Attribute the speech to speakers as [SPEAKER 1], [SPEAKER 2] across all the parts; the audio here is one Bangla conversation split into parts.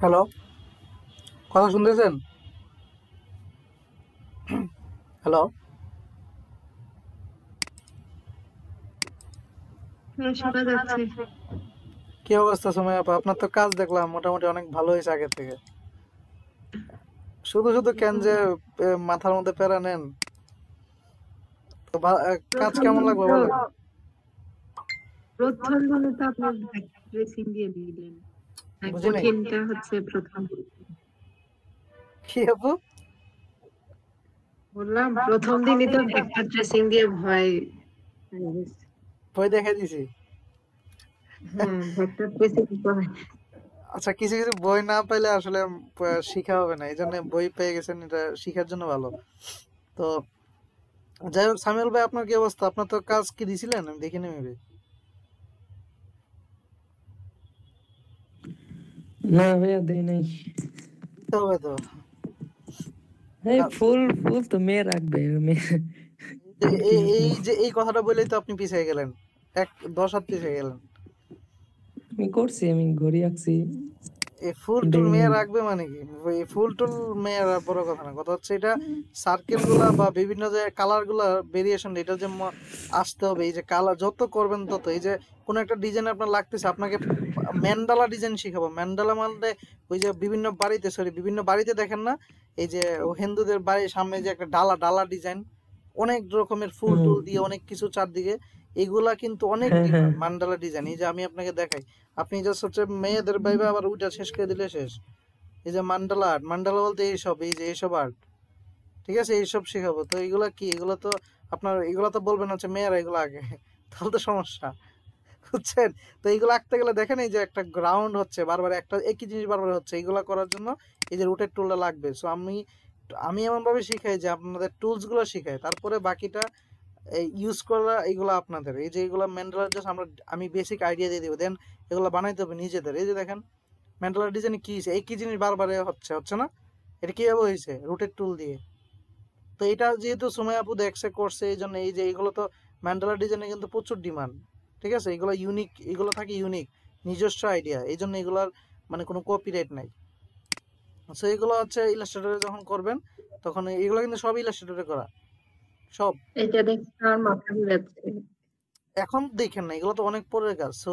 [SPEAKER 1] হ্যালো, কথা শুনতেছেন? হ্যালো,
[SPEAKER 2] হ্যাঁ, শোনা যাচ্ছে।
[SPEAKER 1] কি অবস্থা সময় আপা? আপনার তো কাজ দেখলাম মোটামুটি অনেক ভালো হয়েছে আগের থেকে। শুধু শুধু কেন যে মাথার মধ্যে প্যারা নেন? তো কাজ
[SPEAKER 2] প্রথম
[SPEAKER 1] কেমন
[SPEAKER 2] দিনে
[SPEAKER 1] লাগলো
[SPEAKER 2] তো
[SPEAKER 1] বলেন?
[SPEAKER 2] আপনি ড্রেসিং দিয়ে দিলেন। আর
[SPEAKER 1] বুঝি নাই।
[SPEAKER 2] কঠিনটা হচ্ছে প্রথম
[SPEAKER 1] কি আপু?
[SPEAKER 2] বললাম প্রথম দিনই তো ভেক্টর ড্রেসিং দিয়ে ভয় হয়ে গেছে।
[SPEAKER 1] বই দেখে দিছি।
[SPEAKER 2] হ্যাঁ, ভেক্টর ড্রেসিং ভয়।
[SPEAKER 1] আচ্ছা, কিছু কিছু বই না পাইলে আসলে শিখা হবে না, এই জন্য বই পেয়ে গেছেন, এটা শিখার জন্য ভালো। তো যাই হোক, সামিউল ভাই আপনার কি অবস্থা? আপনার তো কাজ কি দিছিলেন? আমি দেখিনি মেবি।
[SPEAKER 3] না ভাইয়া দেয় নাই।
[SPEAKER 1] হবে তো।
[SPEAKER 3] এই
[SPEAKER 1] কা-
[SPEAKER 3] ফুল ফুল তো মেয়ে রাখবে মেয়ে।
[SPEAKER 1] এই কথাটা বলেই তো আপনি পিছিয়ে গেলেন, 10 হাত পিছিয়ে গেলেন।
[SPEAKER 3] আমি করছি, আমি ঘড়ি আঁকছি,
[SPEAKER 1] এই ফুল টুল
[SPEAKER 3] দেই
[SPEAKER 1] মেয়ে
[SPEAKER 3] নাই।
[SPEAKER 1] রাখবে মানে কি? এই ফুল টুল মেয়ে আর বড় কথা না, কথা হচ্ছে এটা সার্কেল গুলা বা বিভিন্ন যে কালার গুলা ভেরিয়েশন, এটা যে আসতে হবে। এই যে কালার যত করবেন তত, এই যে কোন একটা ডিজাইন আপনার লাগতেছে, আপনাকে ম্যান্ডালা ডিজাইন শিখাবো। ম্যান্ডালা মানে ওই যে বিভিন্ন বাড়িতে দেখেন না, এই যে হিন্দুদের বাড়ির সামনে যে একটা ডালা ডালা ডিজাইন, অনেক রকমের ফুল
[SPEAKER 3] হুম,
[SPEAKER 1] টুল দিয়ে অনেক কিছু চারদিকে, এগুলা কিন্তু অনেক
[SPEAKER 3] হ্যাঁ হ্যাঁ।
[SPEAKER 1] Demand mandala design. এই যে আমি আপনাকে দেখাই, আপনি জাস্ট হচ্ছে মেয়েদের ভাইবা আবার ওইটা শেষ করে দিলে শেষ। এই যে মান্ডালা আর্ট, মান্ডালা বলতে এইসব, এই যে এইসব আর্ট, ঠিক আছে, এইসব শেখাবো। তো এগুলা কি? এগুলো তো আপনার, এগুলো তো বলবেন হচ্ছে মেয়েরা এগুলো আগে, তাহলে তো সমস্যা, বুঝছেন? তো এইগুলো আঁকতে গেলে দেখেন, এই যে একটা গ্রাউন্ড হচ্ছে বারবার, একটা একই জিনিস বারবার হচ্ছে, এইগুলা করার জন্য এই যে রুটের টুলটা লাগবে। সো আমি আমি এমন ভাবে শিখাই যে আপনাদের টুলস গুলো শিখাই, তারপরে বাকিটা এই ইউজ করা এগুলো আপনাদের। এই যে এগুলো ম্যান্ডেলার জাস্ট আমি বেসিক আইডিয়া দিয়ে দিব, দেন এগুলো বানাইতে হবে নিজেদের। এই যে দেখেন ম্যান্ডেলার ডিজাইনে কি হয়েছে, একই জিনিস বারবার হচ্ছে না? এটা কিভাবে হয়েছে? রুটের টুল দিয়ে। তো এটা যেহেতু সুমাই আপু দেখছে করছে, এই জন্য এই যে এইগুলো তো ম্যান্ডেলার ডিজাইনে কিন্তু প্রচুর ডিমান্ড, ঠিক আছে? এগুলো ইউনিক, এগুলো থাকে ইউনিক, নিজস্ব আইডিয়া, এই জন্য এগুলার মানে কোনো কপিরাইট নাই। সো এগুলো হচ্ছে ইলাস্ট্রেটরে যখন করবেন, তখন এগুলো কিন্তু সব ইলাস্ট্রেটরে করা, সব।
[SPEAKER 2] এটা দেখে আমার মাথা ঘুরাচ্ছে।
[SPEAKER 1] এখন দেখেন না, এগুলো তো অনেক পরের কাজ। সো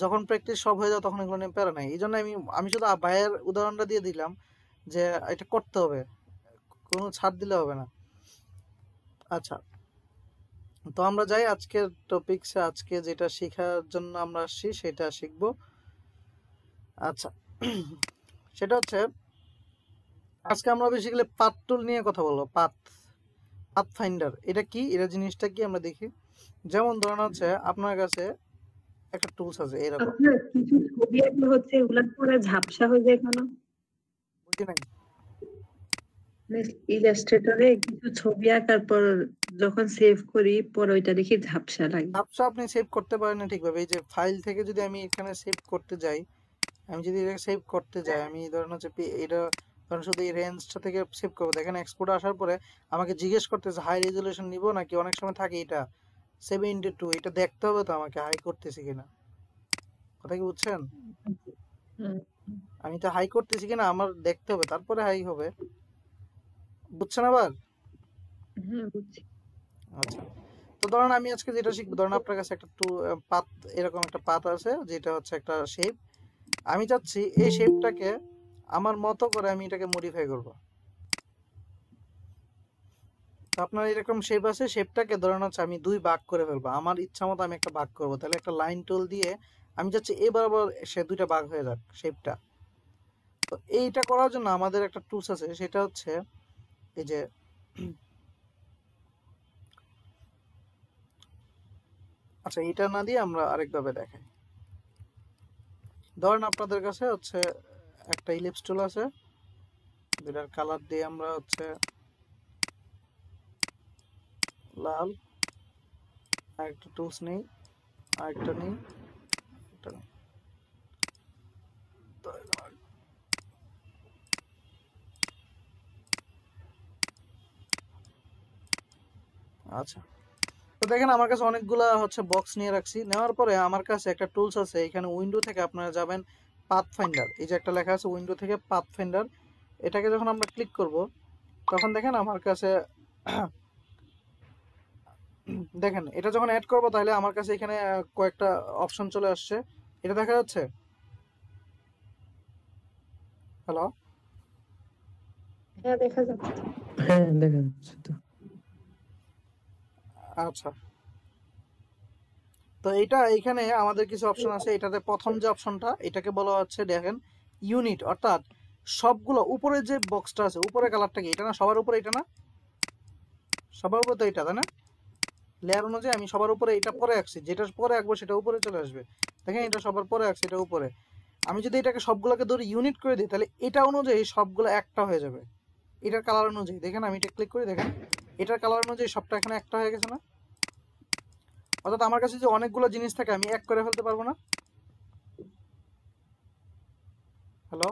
[SPEAKER 1] যখন প্র্যাকটিস সব হয়ে যাবে তখন এগুলো নিয়ে প্যারা নাই। এই জন্য আমি আমি শুধু ভাইয়ের উদাহরণটা দিয়ে দিলাম যে এটা করতে হবে, কোনো ছাড় দিলে হবে না। আচ্ছা, তো আমরা যাই আজকের টপিকসে। আজকে যেটা শেখার জন্য আমরা আসছি সেটা শিখবো। আচ্ছা, সেটা হচ্ছে আজকে আমরা বেসিক্যালি পাথ টুল নিয়ে কথা বলবো। পাথ পাথ ফাইন্ডার এটা কি, এটা জিনিসটা কি আমরা দেখি। যেমন ধরুন হচ্ছে আপনার কাছে একটা টুলস আছে এরকম,
[SPEAKER 2] আপনার কিছু ছবি আঁকলে হচ্ছে এগুলা পুরো ঝাপসা হয়ে যায় কেন?
[SPEAKER 1] বুঝি নাই।
[SPEAKER 2] ইলাস্ট্রেটরে কিছু ছবি আঁকার পর যখন সেভ করি পরে ওইটা দেখি ঝাপসা লাগে।
[SPEAKER 1] ঝাপসা আপনি সেভ করতে পারেন না ঠিকভাবে। এই যে ফাইল থেকে যদি আমি এখানে সেভ করতে যাই, আমি যদি এটাকে সেভ করতে যাই, আমি ধরুন হচ্ছে এটা ধরুন শুধু এই রেঞ্জটা থেকে সেভ করবো। দেখেন এক্সপোর্ট আসার পরে আমাকে জিজ্ঞেস করতেছে হাই রেজলিউশন নিব নাকি, অনেক সময় থাকে এটা 7:2, এটা দেখতে হবে তো আমাকে হাই করতেছি কিনা। কথা কি বুঝছেন?
[SPEAKER 2] হুম,
[SPEAKER 1] আমি তো হাই করতেছি কিনা আমার দেখতে হবে, তারপরে হাই হবে। বুঝছেন আবার?
[SPEAKER 2] হ্যাঁ বুঝছি।
[SPEAKER 1] আচ্ছা, তো ধরুন আমি আজকে যেটা শিখবো, ধরুন আপনার কাছে একটা পাত, এরকম একটা পাত আছে যেটা হচ্ছে একটা শেপ। আমি চাচ্ছি এই শেপটাকে আমার মতো করে আমি এটাকে মডিফাই করব। তো আপনার এরকম শেপ আছে, শেপটাকে ধরেন হচ্ছে আমি দুই ভাগ করে ফেলবো, আমার ইচ্ছা মতো আমি একটা ভাগ করবো। তাহলে একটা লাইন টুল দিয়ে আমি চাচ্ছি এবার আবার সে দুইটা ভাগ হয়ে যাক শেপটা। তো এইটা করার জন্য আমাদের একটা টুলস আছে, সেটা হচ্ছে এই যে আচ্ছা, এটা না দিয়ে আমরা আরেকভাবে দেখাই। ধরেন আপনাদের কাছে হচ্ছে একটা ইলিপস টুল আছে, দুটার কালার দিয়ে আমরা হচ্ছে লাল, আরেকটা টুলস নেই, আরেকটা নেই, একটা নেই। আচ্ছা, তো দেখেন আমার কাছে অনেকগুলা হচ্ছে বক্স নিয়ে রাখছি। নেওয়ার পরে আমার কাছে একটা টুলস আছে, এখানে উইন্ডো থেকে আপনারা যাবেন পাথ ফাইন্ডার, এই যে একটা লেখা আছে উইন্ডো থেকে পাথ ফাইন্ডার, এটাকে যখন আমরা ক্লিক করব তখন দেখেন আমার কাছে দেখেন এটা যখন অ্যাড করব তাহলে আমার কাছে এখানে কয়েকটা অপশন চলে আসছে, এটা দেখা যাচ্ছে? হ্যালো?
[SPEAKER 2] হ্যাঁ দেখা যাচ্ছে।
[SPEAKER 3] হ্যাঁ দেখা যাচ্ছে তো।
[SPEAKER 1] আচ্ছা, তো এটা এইখানে আমাদের কিছু অপশন আছে, এটাতে প্রথম যে অপশনটা এটাকে বলা হচ্ছে দেখেন ইউনিট, অর্থাৎ সবগুলো উপরে যে বক্সটা আছে উপরে কালারটা কি এটা না, সবার উপরে এটা না, সবার উপরে তো এটা তাই না, লেয়ার অনুযায়ী আমি সবার উপরে এটা পরে আঁকছি, যেটা পরে আঁকবো সেটা উপরে চলে আসবে। দেখেন এটা সবার পরে আঁকছি, এটা উপরে। আমি যদি এটাকে সবগুলোকে ধরে ইউনিট করে দিই তাহলে এটা অনুযায়ী সবগুলো একটা হয়ে যাবে, এটার কালার অনুযায়ী। দেখেন আমি এটা ক্লিক করি, দেখেন এটার কালার অনুযায়ী সবটা এখানে একটা হয়ে গেছে না? অর্থাৎ আমার কাছে যে অনেকগুলো জিনিস থাকে আমি এক করে ফেলতে পারবো না। হ্যালো?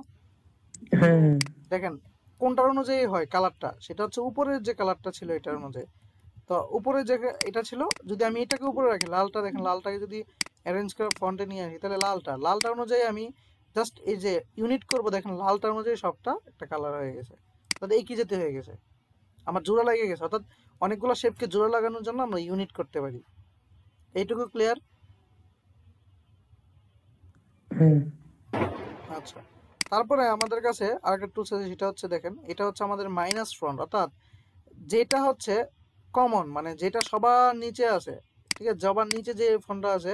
[SPEAKER 3] হ্যাঁ
[SPEAKER 1] দেখেন কোনটার অনুযায়ী হয় কালারটা, সেটা হচ্ছে উপরের যে কালারটা ছিল এটার অনুযায়ী। তো উপরে যে এটা ছিল, যদি আমি এটাকে উপরে রাখি লালটা, দেখেন লালটাকে যদি অ্যারেঞ্জ করে ফ্রন্টে নিয়ে আসি তাহলে লালটা অনুযায়ী আমি জাস্ট এই যে ইউনিট করব, দেখেন লালটা অনুযায়ী সবটা একটা কালার হয়ে গেছে। তাহলে এই কি যেতে হয়ে গেছে, আমার জোড়া লেগে গেছে। অর্থাৎ অনেকগুলো শেপকে জোড়া লাগানোর জন্য আমরা ইউনিট করতে পারি। এইটুকু ক্লিয়ার?
[SPEAKER 3] হ্যাঁ
[SPEAKER 1] আচ্ছা, তারপরে আমাদের কাছে আরেকটা টুলস আছে, সেটা হচ্ছে দেখেন এটা হচ্ছে আমাদের মাইনাস ফ্রন্ট, অর্থাৎ যেটা হচ্ছে কমন, মানে যেটা সবার নিচে আছে, ঠিক আছে, সবার নিচে যে ফোনটা আছে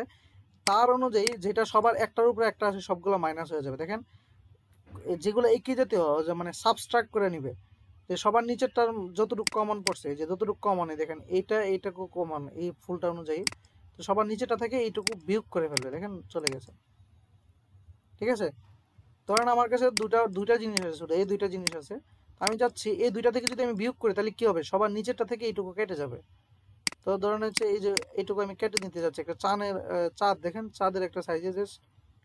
[SPEAKER 1] তার অনুযায়ী যেটা সবার একটার উপরে একটা আছে সবগুলো মাইনাস হয়ে যাবে। দেখেন যেগুলো একই জাতীয় যে মানে সাবস্ট্রাক্ট করে নিবে, যে সবার নিচেরটার যতটুকু কমন পড়ছে, যে যতটুকু কমন, দেখেন এইটুকু কমন এই ফুলটা অনুযায়ী, তো সবার নিচেটা থেকে এইটুকু বিয়োগ করে ফেলবে, দেখেন চলে গেছে। ঠিক আছে, ধরেন আমার কাছে দুইটা জিনিস আছে, শুধু এই দুইটা জিনিস আছে, আমি চাচ্ছি এই দুইটা থেকে যদি আমি বিয়োগ করি তাহলে কি হবে, সবার নিচেরটা থেকে এইটুকু কেটে যাবে। তো ধরেন হচ্ছে এই যে এইটুকু আমি কেটে নিতে যাচ্ছি, একটা চাঁদ, দেখেন চাঁদের একটা সাইজে জাস্ট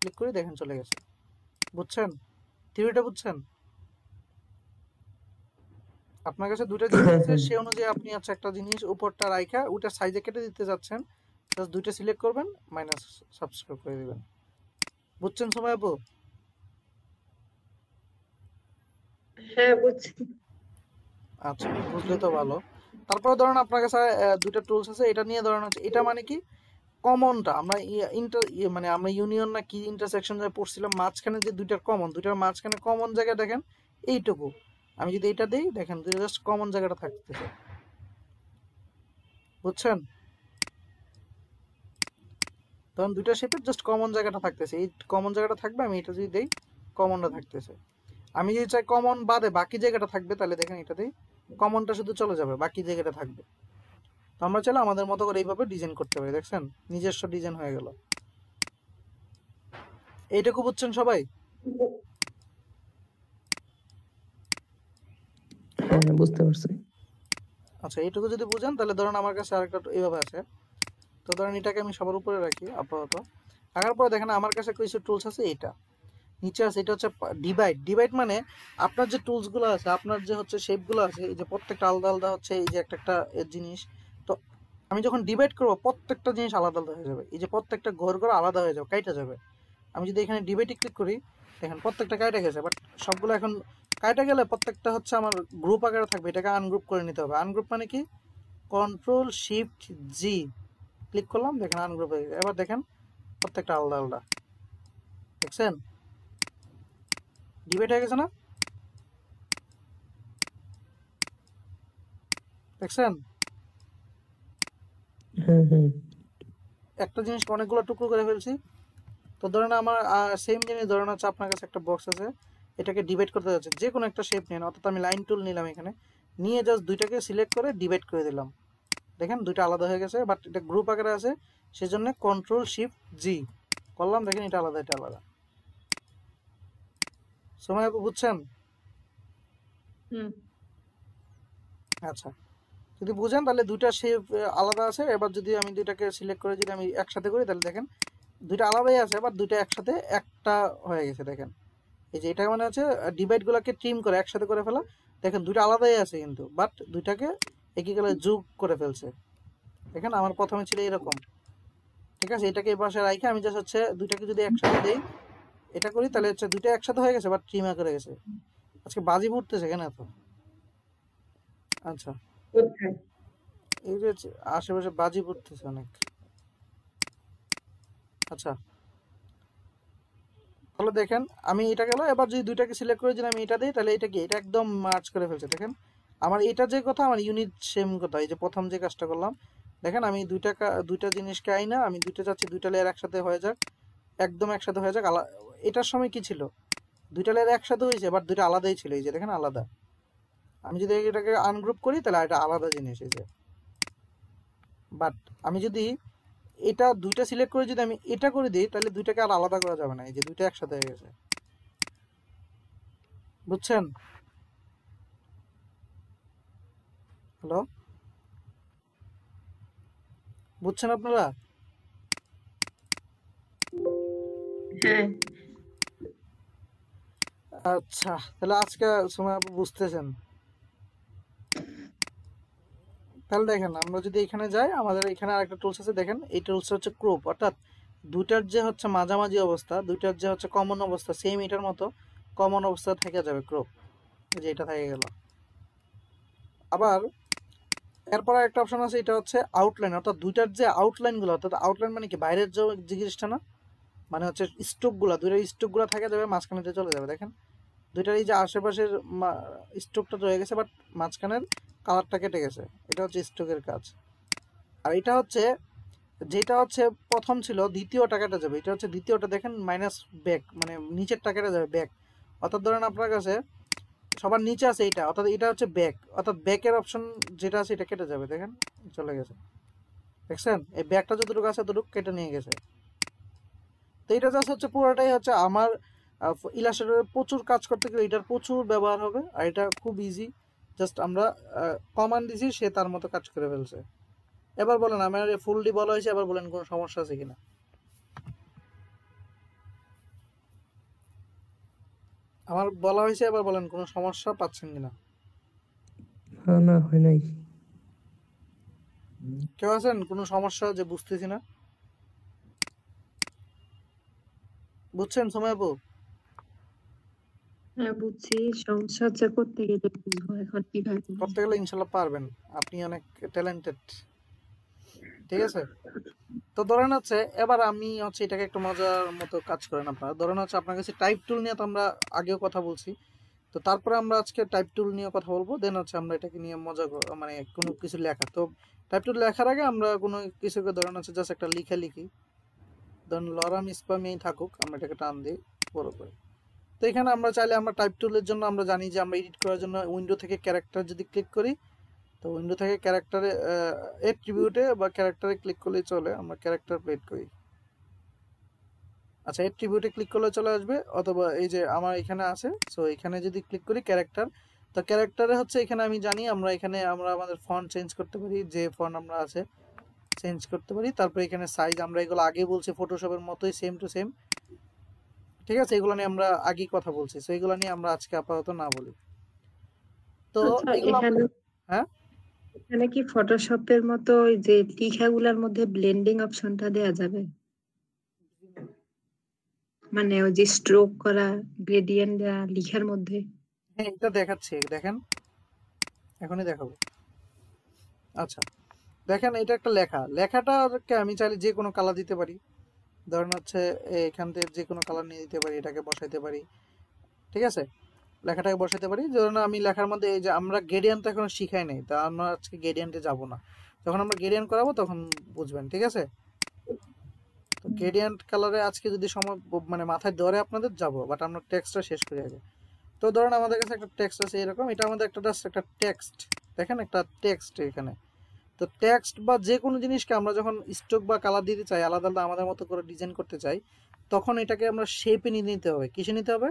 [SPEAKER 1] ক্লিক করে দেখেন চলে গেছে। বুঝছেন থিওরিটা? বুঝছেন? আপনার কাছে দুইটা জিনিস
[SPEAKER 3] হ্যাঁ
[SPEAKER 1] আছে,
[SPEAKER 3] হ্যাঁ
[SPEAKER 1] সে অনুযায়ী আপনি হচ্ছে একটা জিনিস উপরটা রাইখা ওটা সাইজে কেটে দিতে যাচ্ছেন, জাস্ট দুইটা সিলেক্ট করবেন, মাইনাস সাবস্ক্রাইব করে দিবেন। বুঝছেন সময় আপু?
[SPEAKER 2] হ্যাঁ বুঝছি।
[SPEAKER 1] আচ্ছা, বুঝলে তো ভালো। তারপরে ধরেন আপনার কাছে দুইটা টুলস আছে, এটা নিয়ে ধরেন হচ্ছে এটা মানে কি কমনটা আমরা মানে আমরা ইউনিয়ন না কি ইন্টারসেকশন পড়ছিলাম, মাঝখানে যে দুইটার মাঝখানে কমন জায়গা দেখেন এইটুকু, আমি যদি এটা দিই দেখেন দুইটা জাস্ট কমন জায়গাটা থাকতেছে। বুঝছেন? তখন দুইটা শেপের জাস্ট কমন জায়গাটা থাকতেছে, এই কমন জায়গাটা থাকবে, আমি এটা যদি দেই কমনটা থাকতেছে। আমি যদি চাই কমন বাদে বাকি জায়গাটা থাকবে তাহলে দেখেন এটা দিই কমনটা শুধু চলে যাবে, বাকি জায়গাটা থাকবে। তো আমরা চাইলে আমাদের মতো করে এইভাবে ডিজাইন করতে পারি, দেখছেন নিজস্ব ডিজাইন হয়ে গেল। এইটুকু বুঝছেন সবাই? হ্যালো?
[SPEAKER 3] হ্যাঁ বুঝতে পারছি।
[SPEAKER 1] আচ্ছা, এইটুকু যদি বুঝেন তাহলে ধরেন আমার কাছে আরেকটা এইভাবে আছে, তো ধরেন এটাকে আমি সবার উপরে রাখি আপাতত। রাখার পরে দেখেন আমার কাছে কিছু টুলস আছে, এটা নিচে আছে, এটা হচ্ছে ডিভাইড মানে আপনার যে টুলসগুলো আছে, আপনার যে হচ্ছে শেপগুলো আছে, এই যে প্রত্যেকটা আলাদা আলাদা হচ্ছে এই যে একটা একটা জিনিস। তো আমি যখন ডিভাইড করবো প্রত্যেকটা জিনিস আলাদা আলাদা হয়ে যাবে, এই যে প্রত্যেকটা ঘর আলাদা হয়ে যাবে, কাইটা যাবে। আমি যদি এখানে ডিভাইডে ক্লিক করি দেখেন প্রত্যেকটা কাইটা গেছে, বাট সবগুলো এখন কাইটা গেলে প্রত্যেকটা হচ্ছে আমার গ্রুপ আকারে থাকবে, এটাকে আনগ্রুপ করে নিতে হবে। আনগ্রুপ মানে কি, কন্ট্রোল শিফট জি ক্লিক করলাম, দেখেন আনগ্রুপ হয়ে গেছে। এবার দেখেন প্রত্যেকটা আলাদা আলাদা, দেখছেন ডিভাইড হয়ে গেছে না? দেখছেন
[SPEAKER 3] হ্যাঁ হ্যাঁ
[SPEAKER 1] একটা জিনিস অনেকগুলো টুকরো করে ফেলছি। তো ধরেন আমার সেম জিনিস ধরেন হচ্ছে আপনার কাছে একটা বক্স আছে, এটাকে ডিভাইড করতে যাচ্ছে, যে কোনো একটা শেপ নেন, অর্থাৎ আমি লাইন টুল নিলাম, এখানে নিয়ে জাস্ট দুইটাকে সিলেক্ট করে ডিভাইড করে দিলাম, দেখেন দুইটা আলাদা হয়ে গেছে, বাট এটা গ্রুপ আকারে আছে, সেজন্য কন্ট্রোল শিফট জি করলাম, দেখেন এটা আলাদা এটা আলাদা। সময় আপু বুঝছেন?
[SPEAKER 2] হুম
[SPEAKER 1] আচ্ছা, যদি বুঝেন তাহলে দুইটা শেপ আলাদা আছে। এবার যদি আমি দুইটাকে সিলেক্ট করে যদি আমি একসাথে করি তাহলে দেখেন দুইটা আলাদাই আছে, আবার দুইটা একসাথে একটা হয়ে গেছে। দেখেন এই যে এটা মানে হচ্ছে ডিভাইড গুলাকে ট্রিম করে একসাথে করে ফেলা। দেখেন দুইটা আলাদাই আছে কিন্তু বাট দুইটাকে একই কালে যোগ করে ফেলছে। দেখেন আমার প্রথমে ছিল এরকম, ঠিক আছে, এটাকে এই পাশে রাখি আমি জাস্ট হচ্ছে দুইটাকে যদি একসাথে দেই এটা করি তাহলে হচ্ছে দুইটা একসাথে হয়ে গেছে বাট ট্রিমা করে গেছে। আজকে বাজি পড়তেছে কেন এত? আচ্ছা,
[SPEAKER 2] কোথায়?
[SPEAKER 1] এই যে আশেপাশে বাজি পড়তেছে অনেক। আচ্ছা, তাহলে দেখেন আমি এটা গেল, এবার যদি দুইটাকে সিলেক্ট করে যদি আমি এটা দিই তাহলে এটা কি, এটা একদম মার্চ করে ফেলছে। দেখেন আমার এটা যে কথা, আমার ইউনিট সেম কথা। এই যে প্রথম যে কাজটা করলাম, দেখেন আমি দুইটা জিনিসকে আইনা আমি দুইটা চাচ্ছি দুইটা লেয়ার একসাথে হয়ে যাক, একদম একসাথে হয়ে যাক। এটার সময় কি ছিল, দুইটা লেয়ার একসাথে হয়েছে বাট দুইটা আলাদাই ছিল। এই যে দেখেন আলাদা। আমি যদি এটাকে আনগ্রুপ করি তাহলে এটা আলাদা জিনিস। এই যে বাট আমি যদি এটা দুইটা সিলেক্ট করে যদি আমি এটা করে দিই তাহলে দুইটাকে আর আলাদা করা যাবে না। এই যে দুইটা একসাথে হয়ে গেছে, বুঝছেন? হ্যালো, বুঝছেন আপনারা?
[SPEAKER 2] হ্যাঁ
[SPEAKER 1] আচ্ছা, তাহলে আজকে সময় আপনি বুঝতেছেন। তাহলে দেখেন আমরা যদি এখানে যাই, আমাদের এখানে আরেকটা টুলস আছে। দেখেন এই টুলস হচ্ছে ক্রপ, অর্থাৎ দুইটার যে হচ্ছে মাঝামাঝি অবস্থা, দুইটার যে হচ্ছে কমন অবস্থা সেম এটার মতো কমন অবস্থা থেকে যাবে ক্রপ। যে এটা থেকে গেল। আবার এরপর একটা অপশন আছে, এটা হচ্ছে আউটলাইন, অর্থাৎ দুইটার যে আউটলাইন গুলো, অর্থাৎ আউটলাইন মানে কি বাইরের যে জিনিসটা না, মানে হচ্ছে স্ট্রোক গুলা, দুইটার স্ট্রোক গুলা থেকে যাবে মাঝখানে দিয়ে চলে যাবে। দেখেন দুইটার এই যে আশেপাশের স্ট্রোকটা রয়ে গেছে বাট মাঝখানের কালারটা কেটে গেছে। এটা হচ্ছে স্ট্রোকের কাজ। আর এটা হচ্ছে যেটা হচ্ছে প্রথম ছিল দ্বিতীয়টা কেটে যাবে। এটা হচ্ছে দ্বিতীয়টা, দেখেন মাইনাস ব্যাক, মানে নিচেরটা কেটে যাবে ব্যাক। অর্থাৎ ধরেন আপনার কাছে সবার নিচে আছে এটা, অর্থাৎ এটা হচ্ছে ব্যাক, অর্থাৎ ব্যাকের অপশন যেটা আছে এটা কেটে যাবে। দেখেন চলে গেছে, দেখছেন এই ব্যাকটা যতটুকু আছে ততটুকু কেটে নিয়ে গেছে। তো এটা জাস্ট হচ্ছে পুরোটাই হচ্ছে আমার ইলাস্ট্রেটরে প্রচুর কাজ করতে গেলে এটার প্রচুর ব্যবহার হবে। আর এটা খুব ইজি, জাস্ট আমরা কমান্ড দিছি, সে তার মতো কাজ করে ফেলছে। এবার বলেন, আমার ফুললি বলা হয়েছে, এবার বলেন কোনো সমস্যা আছে কিনা? আমার বলা হয়েছে, এবার বলেন কোনো সমস্যা পাচ্ছেন কিনা?
[SPEAKER 3] না হয় নাই।
[SPEAKER 1] কেউ আছেন কোনো সমস্যা যে বুঝতেছি না? বুঝছেন সময় আপু?
[SPEAKER 2] হ্যাঁ বুঝছি, সমস্যা হচ্ছে করতে গেলে বুঝবো এখন কিভাবে
[SPEAKER 1] করতে গেলে ইনশাল্লাহ পারবেন, আপনি অনেক ট্যালেন্টেড, ঠিক আছে? তো ধরেন হচ্ছে এবার আমি হচ্ছে এটাকে একটু মজার মতো কাজ করেন আপনারা। ধরেন হচ্ছে আপনার কাছে টাইপ টুল নিয়ে তো আমরা আগেও কথা বলছি, তো তারপরে আমরা আজকে টাইপ টুল নিয়ে কথা বলবো। দেন হচ্ছে আমরা এটাকে নিয়ে মজা মানে কোনো কিছু লেখা, তো টাইপ টুল লেখার আগে আমরা কোনো কিছুকে ধরেন হচ্ছে জাস্ট একটা লিখি। ধরেন লরাম স্পামেই থাকুক, আমরা এটাকে টান দিই বড় করে। তো এখানে আমরা চাইলে আমরা টাইপ টুলের জন্য আমরা জানি যে আমরা এডিট করার জন্য উইন্ডো থেকে ক্যারেক্টার যদি ক্লিক করি, তো উইন্ডো থেকে ক্যারেক্টারে এট্রিবিউটে বা ক্যারেক্টারে ক্লিক করলেই চলে। আমরা ক্যারেক্টার প্লেট করি, আচ্ছা এট্রিবিউটে ক্লিক করলে চলে আসবে, অথবা এই যে আমার এখানে আছে, সো এখানে যদি ক্লিক করি ক্যারেক্টার, তো ক্যারেক্টারে হচ্ছে এখানে আমি জানি আমরা এখানে আমরা আমাদের ফন্ট চেঞ্জ করতে পারি, যে ফন্ট আমরা আছে চেঞ্জ করতে পারি। তারপরে এখানে সাইজ আমরা এগুলো আগে বলছি ফটোশপের মতোই সেম টু সেম, ঠিক আছে? এগুলো নিয়ে আমরা আগেই কথা বলছি, সো এগুলো নিয়ে আমরা আজকে আপাতত না বলি। তো
[SPEAKER 2] আচ্ছা
[SPEAKER 1] এগুলো
[SPEAKER 2] এখানে
[SPEAKER 1] হ্যাঁ
[SPEAKER 2] এখানে কি ফটোশপের মতো ওই যে লেখাগুলোর মধ্যে ব্লেন্ডিং অপশনটা দেয়া যাবে? মানে ওই যে স্ট্রোক করা, গ্রেডিয়েন্ট দেয়া লেখার মধ্যে?
[SPEAKER 1] হ্যাঁ এটা দেখাচ্ছি, দেখেন এখনই দেখাবো। আচ্ছা দেখেন এটা একটা লেখাটাকে আমি চাইলে যে কোনো কালার দিতে পারি। ধরেন হচ্ছে এখান থেকে যে কোনো কালার নিয়ে দিতে পারি, এটাকে বসাইতে পারি, ঠিক আছে? লেখাটাকে বসাইতে পারি। ধরুন আমি লেখার মধ্যে এই যে আমরা গ্রেডিয়েন্ট তো এখনো শিখাই নাই, তা আমরা আজকে গ্রেডিয়েন্টে যাব না, যখন আমরা গ্রেডিয়েন্ট করাবো তখন বুঝবেন, ঠিক আছে? তো গ্রেডিয়েন্ট কালারে আজকে যদি সময় মানে মাথায় ধরে আপনাদের যাব, বাট আমরা টেক্সটটা শেষ করি আগে। তো ধরুন আমাদের কাছে একটা টেক্সট আছে এরকম, এটা আমাদের একটা জাস্ট একটা টেক্সট, দেখেন একটা টেক্সট এখানে। তো টেক্সট বা যে কোনো জিনিসকে আমরা যখন স্ট্রোক বা কালার দিতে চাই, আলাদা আলাদা আমাদের মতো করে ডিজাইন করতে চাই, তখন এটাকে আমরা শেপে নিয়ে নিতে হবে। কিসে নিতে হবে?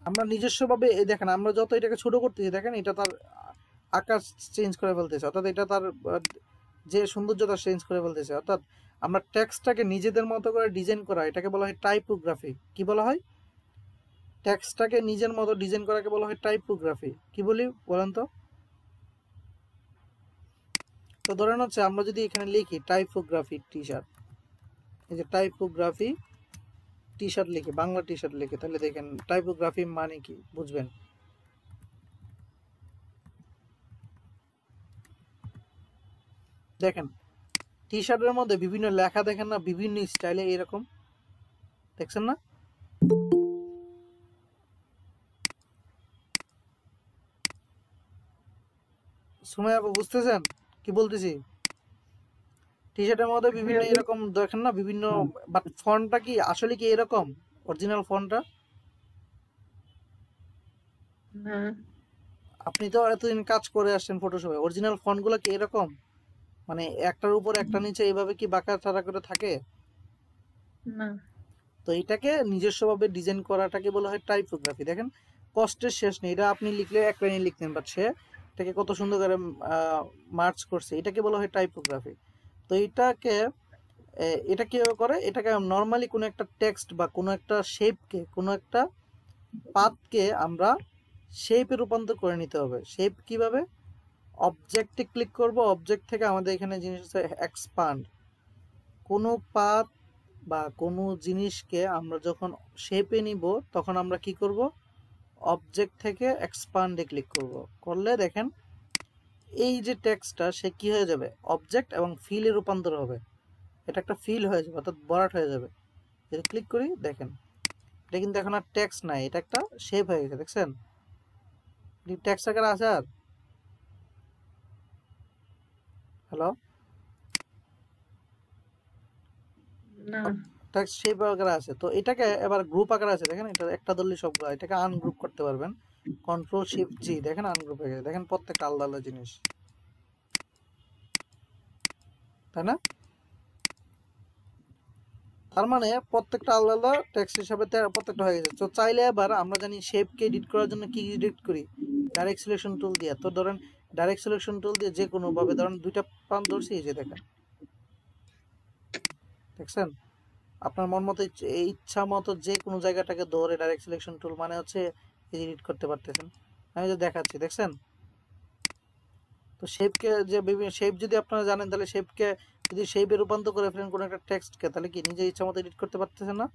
[SPEAKER 1] আমরা নিজস্বভাবে এই দেখেন আমরা যত এটাকে ছোট করতেছি দেখেন এটা তার আকার চেঞ্জ করে ফেলতেছে, অর্থাৎ এটা তার যে সৌন্দর্যতা চেঞ্জ করে ফেলতেছে। অর্থাৎ আমরা টেক্সটটাকে নিজেদের মতো করে ডিজাইন করা, এটাকে বলা হয় টাইপোগ্রাফি। কি বলা হয়? টেক্সটটাকে নিজের মতো ডিজাইন করাকে বলা হয় টাইপোগ্রাফি। কি বলি বলেন তো? তো ধরেন হচ্ছে আমরা যদি এখানে লিখি টাইপোগ্রাফি টি শার্ট, এই যে টাইপোগ্রাফি টি শার্ট লিখি, বাংলা টি শার্ট লিখি, তাহলে দেখেন টাইপোগ্রাফি মানে কি বুঝবেন। দেখেন টি শার্টের মধ্যে বিভিন্ন লেখা দেখেন না, বিভিন্ন স্টাইলে এরকম, দেখছেন না? সুমাইয়া আপু বুঝতেছেন কি বলতেছি? টি শার্টের মধ্যে বিভিন্ন এরকম দেখেন না, বিভিন্ন, বাট ফন্টটা কি আসলে কি এরকম অরিজিনাল ফন্টটা?
[SPEAKER 2] না
[SPEAKER 1] আপনি তো এতদিন কাজ করে আসছেন ফটোশপে, অরিজিনাল ফন্টগুলো কি এরকম? মানে একটার উপর একটা নিচে এইভাবে কি বাঁকা ছাড়া করে থাকে?
[SPEAKER 2] না
[SPEAKER 1] তো এটাকে নিজস্বভাবে ডিজাইন করাটাকে বলা হয় টাইপোগ্রাফি। দেখেন কষ্টের শেষ নেই, এটা আপনি লিখলে এক লাইনে লিখতেন, বাট সে এটাকে কত সুন্দর করে মার্চ করছে, এটাকে বলা হয় টাইপোগ্রাফি। তো এটা কিভাবে করে, এটাকে নর্মালি কোনো একটা টেক্সট বা কোনো একটা শেপকে, কোনো একটা পাথকে আমরা শেপে রূপান্তর করে নিতে হবে। শেপ কিভাবে? অবজেক্টে ক্লিক করব, অবজেক্ট থেকে আমাদের এখানে জিনিস আছে এক্সপান্ড। কোনো পাথ বা কোনো জিনিসকে আমরা যখন শেপে নিব তখন আমরা কি করব? অবজেক্ট থেকে এক্সপান্ডে ক্লিক করব। করলে দেখেন এই যে টেক্সটটা সে কি হয়ে যাবে, অবজেক্ট এবং ফিলে রূপান্তর হবে। এটা একটা ফিল হয়ে যাবে, অর্থাৎ বরাট হয়ে যাবে। যদি ক্লিক করি দেখেন এটা কিন্তু এখন আর টেক্সট নাই, এটা একটা শেপ হয়ে গেছে, দেখছেন? টেক্সট আকারে আছে আর? হ্যালো?
[SPEAKER 2] না
[SPEAKER 1] টেক্সট শেপ আকারে আছে। তো এটাকে এবার গ্রুপ আকারে আছে, দেখেন এটা একটা ধরলে সবগুলো, এটাকে আনগ্রুপ করতে পারবেন। কন্ট্রোল শিফট জি, দেখেন আনগ্রুপ হয়ে গেছে। দেখেন প্রত্যেকটা আলাদা আলাদা জিনিস, তাই না? তার মানে প্রত্যেকটা আলাদা আলাদা টেক্সট হিসাবে প্রত্যেকটা হয়ে গেছে। তো চাইলে এবার আমরা জানি শেপকে এডিট করার জন্য কি এডিট করি, ডাইরেক্ট সিলেকশন টুল দিয়ে। তো ধরেন ডাইরেক্ট সিলেকশন টুল দিয়ে যে কোনো ভাবে ধরেন দুইটা প্রান্ত ধরছি, এই যে দেখেন, দেখছেন? আপনার মন মতো ইচ্ছা মতো যে কোনো জায়গাটাকে ধরে ডাইরেক্ট সিলেকশন টুল মানে হচ্ছে এডিট করতে পারতেছেন। আমি যে দেখাচ্ছি, দেখছেন? তো শেপকে যে বিভিন্ন শেপ যদি আপনারা জানেন, তাহলে শেপকে যদি শেপে রূপান্তর করে ফেলেন কোনো একটা টেক্সটকে, তাহলে কি নিজের ইচ্ছা মতো এডিট করতে পারতেছেন না?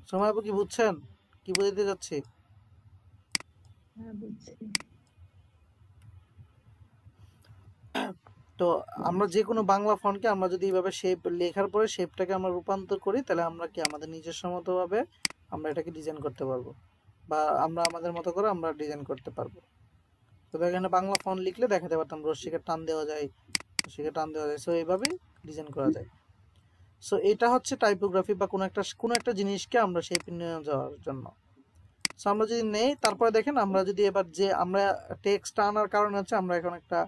[SPEAKER 1] সময় আপু কি বুঝছেন কি বোঝাতে যাচ্ছি?
[SPEAKER 2] হ্যাঁ বুঝছি।
[SPEAKER 1] তো আমরা যে কোনো বাংলা ফন্টকে আমরা যদি এইভাবে শেপ লেখার পরে শেপটাকে আমরা রূপান্তর করি, তাহলে আমরা কি আমাদের নিজস্ব মতো ভাবে আমরা এটাকে ডিজাইন করতে পারবো, বা আমরা আমাদের মতো করে আমরা ডিজাইন করতে পারবো। তো এখানে বাংলা ফন্ট লিখলে দেখাতে পারতাম রশ্মিকে টান দেওয়া যায়, রশ্মিকে টান দেওয়া যায়, সো এইভাবেই ডিজাইন করা যায়। সো এটা হচ্ছে টাইপোগ্রাফি, বা কোনো একটা জিনিসকে আমরা শেপ নিয়ে যাওয়ার জন্য। সো আমরা যদি নেই, তারপরে দেখেন আমরা যদি এবার যে আমরা টেক্সট আনার কারণ হচ্ছে আমরা এখন একটা,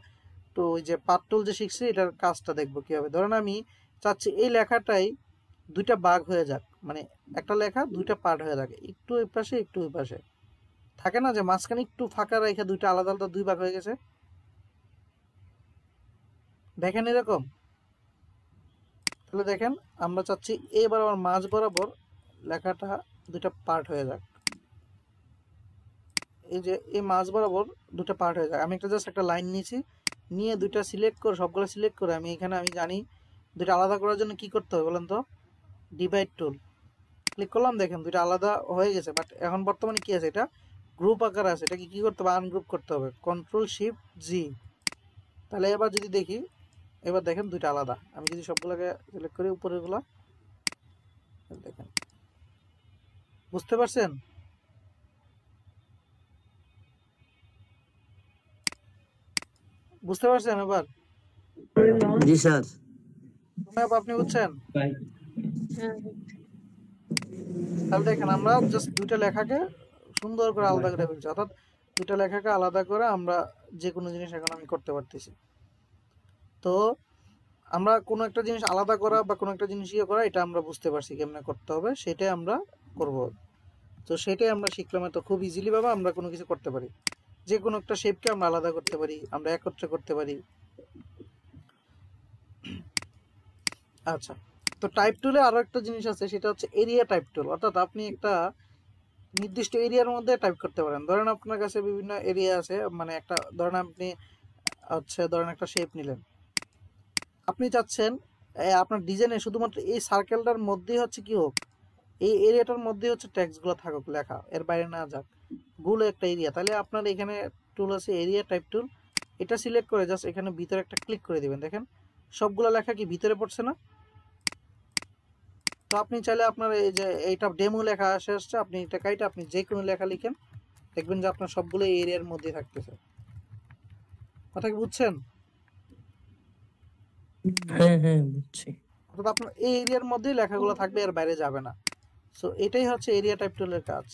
[SPEAKER 1] তো ওই যে পার্ট টুল যে শিখছি এটার কাজটা দেখবো কিভাবে। ধরেন আমি চাচ্ছি এই লেখাটাই দুইটা ভাগ হয়ে যাক, মানে একটা লেখা দুইটা পার্ট হয়ে যাক, একটু এই পাশে একটু ওই পাশে, থাকে না যে মাঝখানে একটু ফাঁকা রেখে দুইটা আলাদা আলাদা দুই ভাগ হয়ে গেছে, দেখেন এরকম? তাহলে দেখেন আমরা চাচ্ছি এবার আমার মাঝ বরাবর লেখাটা দুইটা পার্ট হয়ে যাক, এই যে এই মাঝ বরাবর দুটো পার্ট হয়ে যাক। আমি জাস্ট একটা লাইন নিয়েছি, নিয়ে দুইটা সিলেক্ট করে সবগুলো সিলেক্ট করে আমি এখানে আমি জানি দুইটা আলাদা করার জন্য কি করতে হবে বলেন তো? ডিভাইড টুল ক্লিক করলাম, দেখেন দুইটা আলাদা হয়ে গেছে। বাট এখন বর্তমানে কি আছে, এটা গ্রুপ আকারে আছে, এটাকে কি করতে হবে? আনগ্রুপ করতে হবে, কন্ট্রোল শিফট জি। তাহলে এবার যদি দেখি, এবার দেখেন দুইটা আলাদা। আমি যদি সবগুলোকে সিলেক্ট করি উপরেরগুলো, দেখেন, বুঝতে পারছেন? বুঝতে পারছেন এবার?
[SPEAKER 4] জি স্যার।
[SPEAKER 1] আপনি বুঝছেন?
[SPEAKER 2] হ্যাঁ
[SPEAKER 1] তাহলে দেখেন আমরা জাস্ট দুইটা লেখাকে সুন্দর করে আলাদা করে ফেলছি, অর্থাৎ দুইটা লেখাকে আলাদা করে আমরা যে কোনো জিনিস এখন আমি করতে পারতেছি। তো আমরা কোনো একটা জিনিস আলাদা করা বা কোনো একটা জিনিস ইয়ে করা, এটা আমরা বুঝতে পারছি কেমনে করতে হবে, সেটাই আমরা করব। তো সেটাই আমরা শিখলাম, তো খুব ইজিলি ভাবে আমরা কোনো কিছু করতে পারি। যে কোনো একটা শেপকে আমরা আলাদা করতে পারি, আমরা একত্রে করতে পারি। আচ্ছা, তো টাইপ টুলে আরো একটা জিনিস আছে, সেটা হচ্ছে এরিয়া টাইপ টুল। অর্থাৎ আপনি একটা নির্দিষ্ট এরিয়ার মধ্যে টাইপ করতে পারেন। ধরেন আপনার কাছে বিভিন্ন এরিয়া আছে, মানে একটা ধরেন আপনি ধরেন একটা শেপ নিলেন, আপনি চাচ্ছেন আপনার ডিজাইনে শুধুমাত্র এই সার্কেলটার মধ্যেই হচ্ছে কি হোক, এই এরিয়াটার মধ্যেই হচ্ছে টেক্সটগুলো থাকুক লেখা, এর বাইরে না যাক, গুলো একটা এরিয়া। তাহলে আপনার এখানে টুল আছে এরিয়া টাইপ টুল, এটা সিলেক্ট করে জাস্ট এখানে ভিতরে একটা ক্লিক করে দিবেন। দেখেন সবগুলো লেখা কি ভিতরে পড়ছে না? তো আপনি চাইলে আপনার এই যে এইটা ডেমো লেখা আসছে, আপনি এটা কাইটা আপনি যে কোনো লেখা লিখেন, দেখবেন যে আপনার সবগুলো এই এরিয়ার মধ্যে থাকতেছে। কথা কি বুঝছেন?
[SPEAKER 3] হ্যাঁ হ্যাঁ বুঝছি।
[SPEAKER 1] অর্থাৎ আপনার এই এরিয়ার মধ্যেই লেখাগুলো থাকবে, এর বাইরে যাবে না। সো এটাই হচ্ছে এরিয়া টাইপ টুলের কাজ।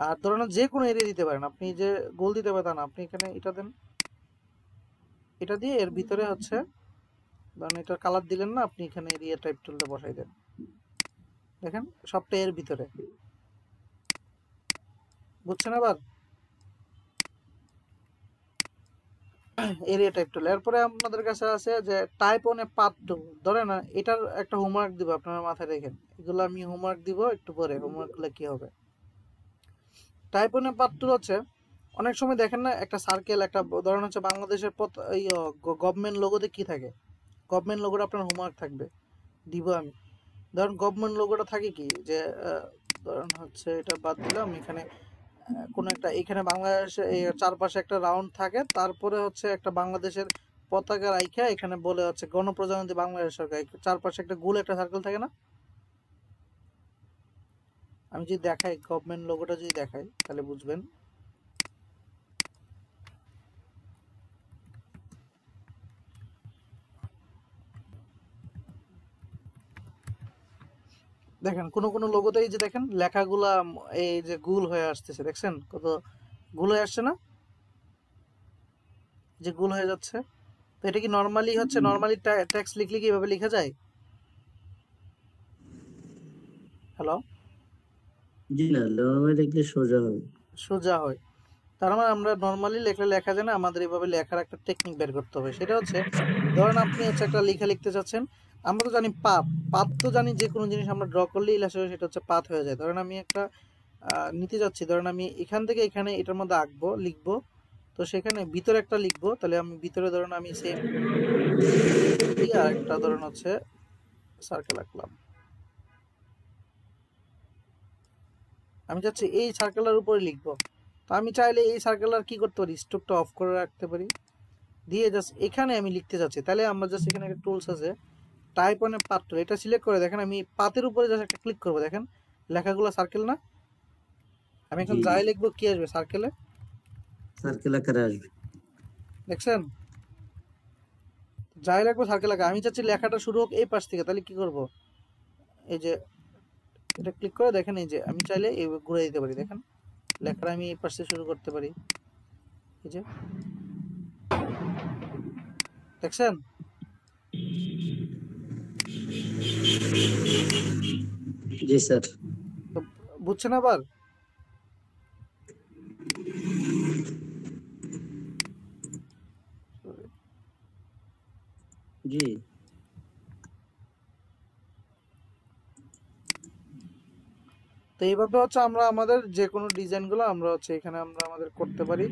[SPEAKER 1] আর ধরেন যে কোনো এরিয়া দিতে পারেন, আপনি যে গোল দিতে পারেন না, আপনি এখানে এটা দেন, এটা দিয়ে এর ভিতরে হচ্ছে ধরেন এটার কালার দিলেন না, আপনি এখানে এরিয়া টাইপ টুলটা বসাই দেন। দেখেন সবটা এর ভিতরে, বুঝছেন? আবার এরিয়া টাইপ টুল। এরপরে আপনাদের কাছে আছে যে টাইপ অন এ পাথ টুল। ধরেন এটার একটা হোমওয়ার্ক দিব, আপনারা মাথায় রেখেন, এগুলো আমি হোমওয়ার্ক দিব একটু পরে, হোমওয়ার্কগুলো কি হবে। টাইপ অন এ পাথ টুল হচ্ছে, অনেক সময় দেখেন না একটা সার্কেল, একটা ধরেন হচ্ছে বাংলাদেশের গভর্নমেন্ট লোগোতে কি থাকে, গভর্নমেন্ট লোগোটা আপনার হোমওয়ার্ক থাকবে, দিব আমি। ধরেন গভর্নমেন্ট লোগোটা থাকে কি যে ধরেন হচ্ছে এটা বাদ দিলাম, এখানে কোনো একটা, এখানে বাংলাদেশের চারপাশে একটা রাউন্ড থাকে, তারপরে হচ্ছে একটা বাংলাদেশের পতাকা রাইখা এখানে বলে হচ্ছে গণপ্রজাতন্ত্রী বাংলাদেশ সরকার, চারপাশে একটা গোল একটা সার্কেল থাকে না? আমি যদি দেখাই গভর্নমেন্ট লোগোটা যদি দেখাই তাহলে বুঝবেন। দেখেন কোন কোন লোগোতেই যে দেখেন লেখাগুলা এই যে গোল হয়ে আসতেছে, দেখছেন কত গোল হয়ে আসছে না, যে গোল হয়ে যাচ্ছে। তো এটা কি নর্মালি হচ্ছে, নর্মালি টেক্সট লিখলে কি এভাবে লেখা যায়? হ্যালো?
[SPEAKER 4] জি না, নরমালি লিখলে সোজা হবে।
[SPEAKER 1] সোজা হয়। তার মানে আমরা নর্মালি লেখলে লেখা যায় না, আমাদের এভাবে লেখার একটা টেকনিক বের করতে হবে। সেটা হচ্ছে ধরেন আপনি হচ্ছে একটা লেখা লিখতে চাচ্ছেন, আমরা তো জানি পাত, পাত তো জানি যে কোনো জিনিস আমরা ড্র করলেই সেটা হচ্ছে পাত হয়ে যায়। ধরেন আমি একটা নিতে যাচ্ছি, ধরেন আমি এখান থেকে এখানে এটার মধ্যে আঁকবো, লিখবো, তো সেখানে ভিতরে একটা লিখবো, তাহলে আমি ভিতরে ধরেন আমি সেম আর একটা ধরেন হচ্ছে সার্কেল আঁকলাম, আমি চাচ্ছি এই সার্কেলের উপরে লিখবো। তো আমি চাইলে এই সার্কেলার কি করতে পারি, স্ট্রোকটা অফ করে রাখতে পারি, দিয়ে জাস্ট এখানে আমি লিখতে যাচ্ছি, তাহলে আমরা জাস্ট এখানে একটা টুলস আছে টাইপ অন এ পাথ টুল, এটা সিলেক্ট করে দেখেন আমি পাতের উপরে জাস্ট একটা ক্লিক করবো, দেখেন লেখাগুলো সার্কেল না? আমি এখন
[SPEAKER 4] জি।
[SPEAKER 1] যাই লিখবো কি আসবে সার্কেলে,
[SPEAKER 4] সার্কেল আকারে আসবে।
[SPEAKER 1] দেখছেন? যাই লিখবো সার্কেল আঁকা, আমি চাচ্ছি লেখাটা শুরু হোক এই পাশ থেকে, তাহলে কি করব, এই যে এটা ক্লিক করে দেখেন, এই যে আমি চাইলে এই ঘুরে দিতে পারি, দেখেন লেখাটা আমি এই পাশ থেকে শুরু করতে পারি, এই যে দেখছেন?
[SPEAKER 4] জি স্যার।
[SPEAKER 1] তো বুঝছেন আবার?
[SPEAKER 4] জি।
[SPEAKER 1] তো এইভাবে হচ্ছে আমরা আমাদের যে কোনো ডিজাইনগুলো আমরা হচ্ছে এখানে আমরা আমাদের করতে পারি।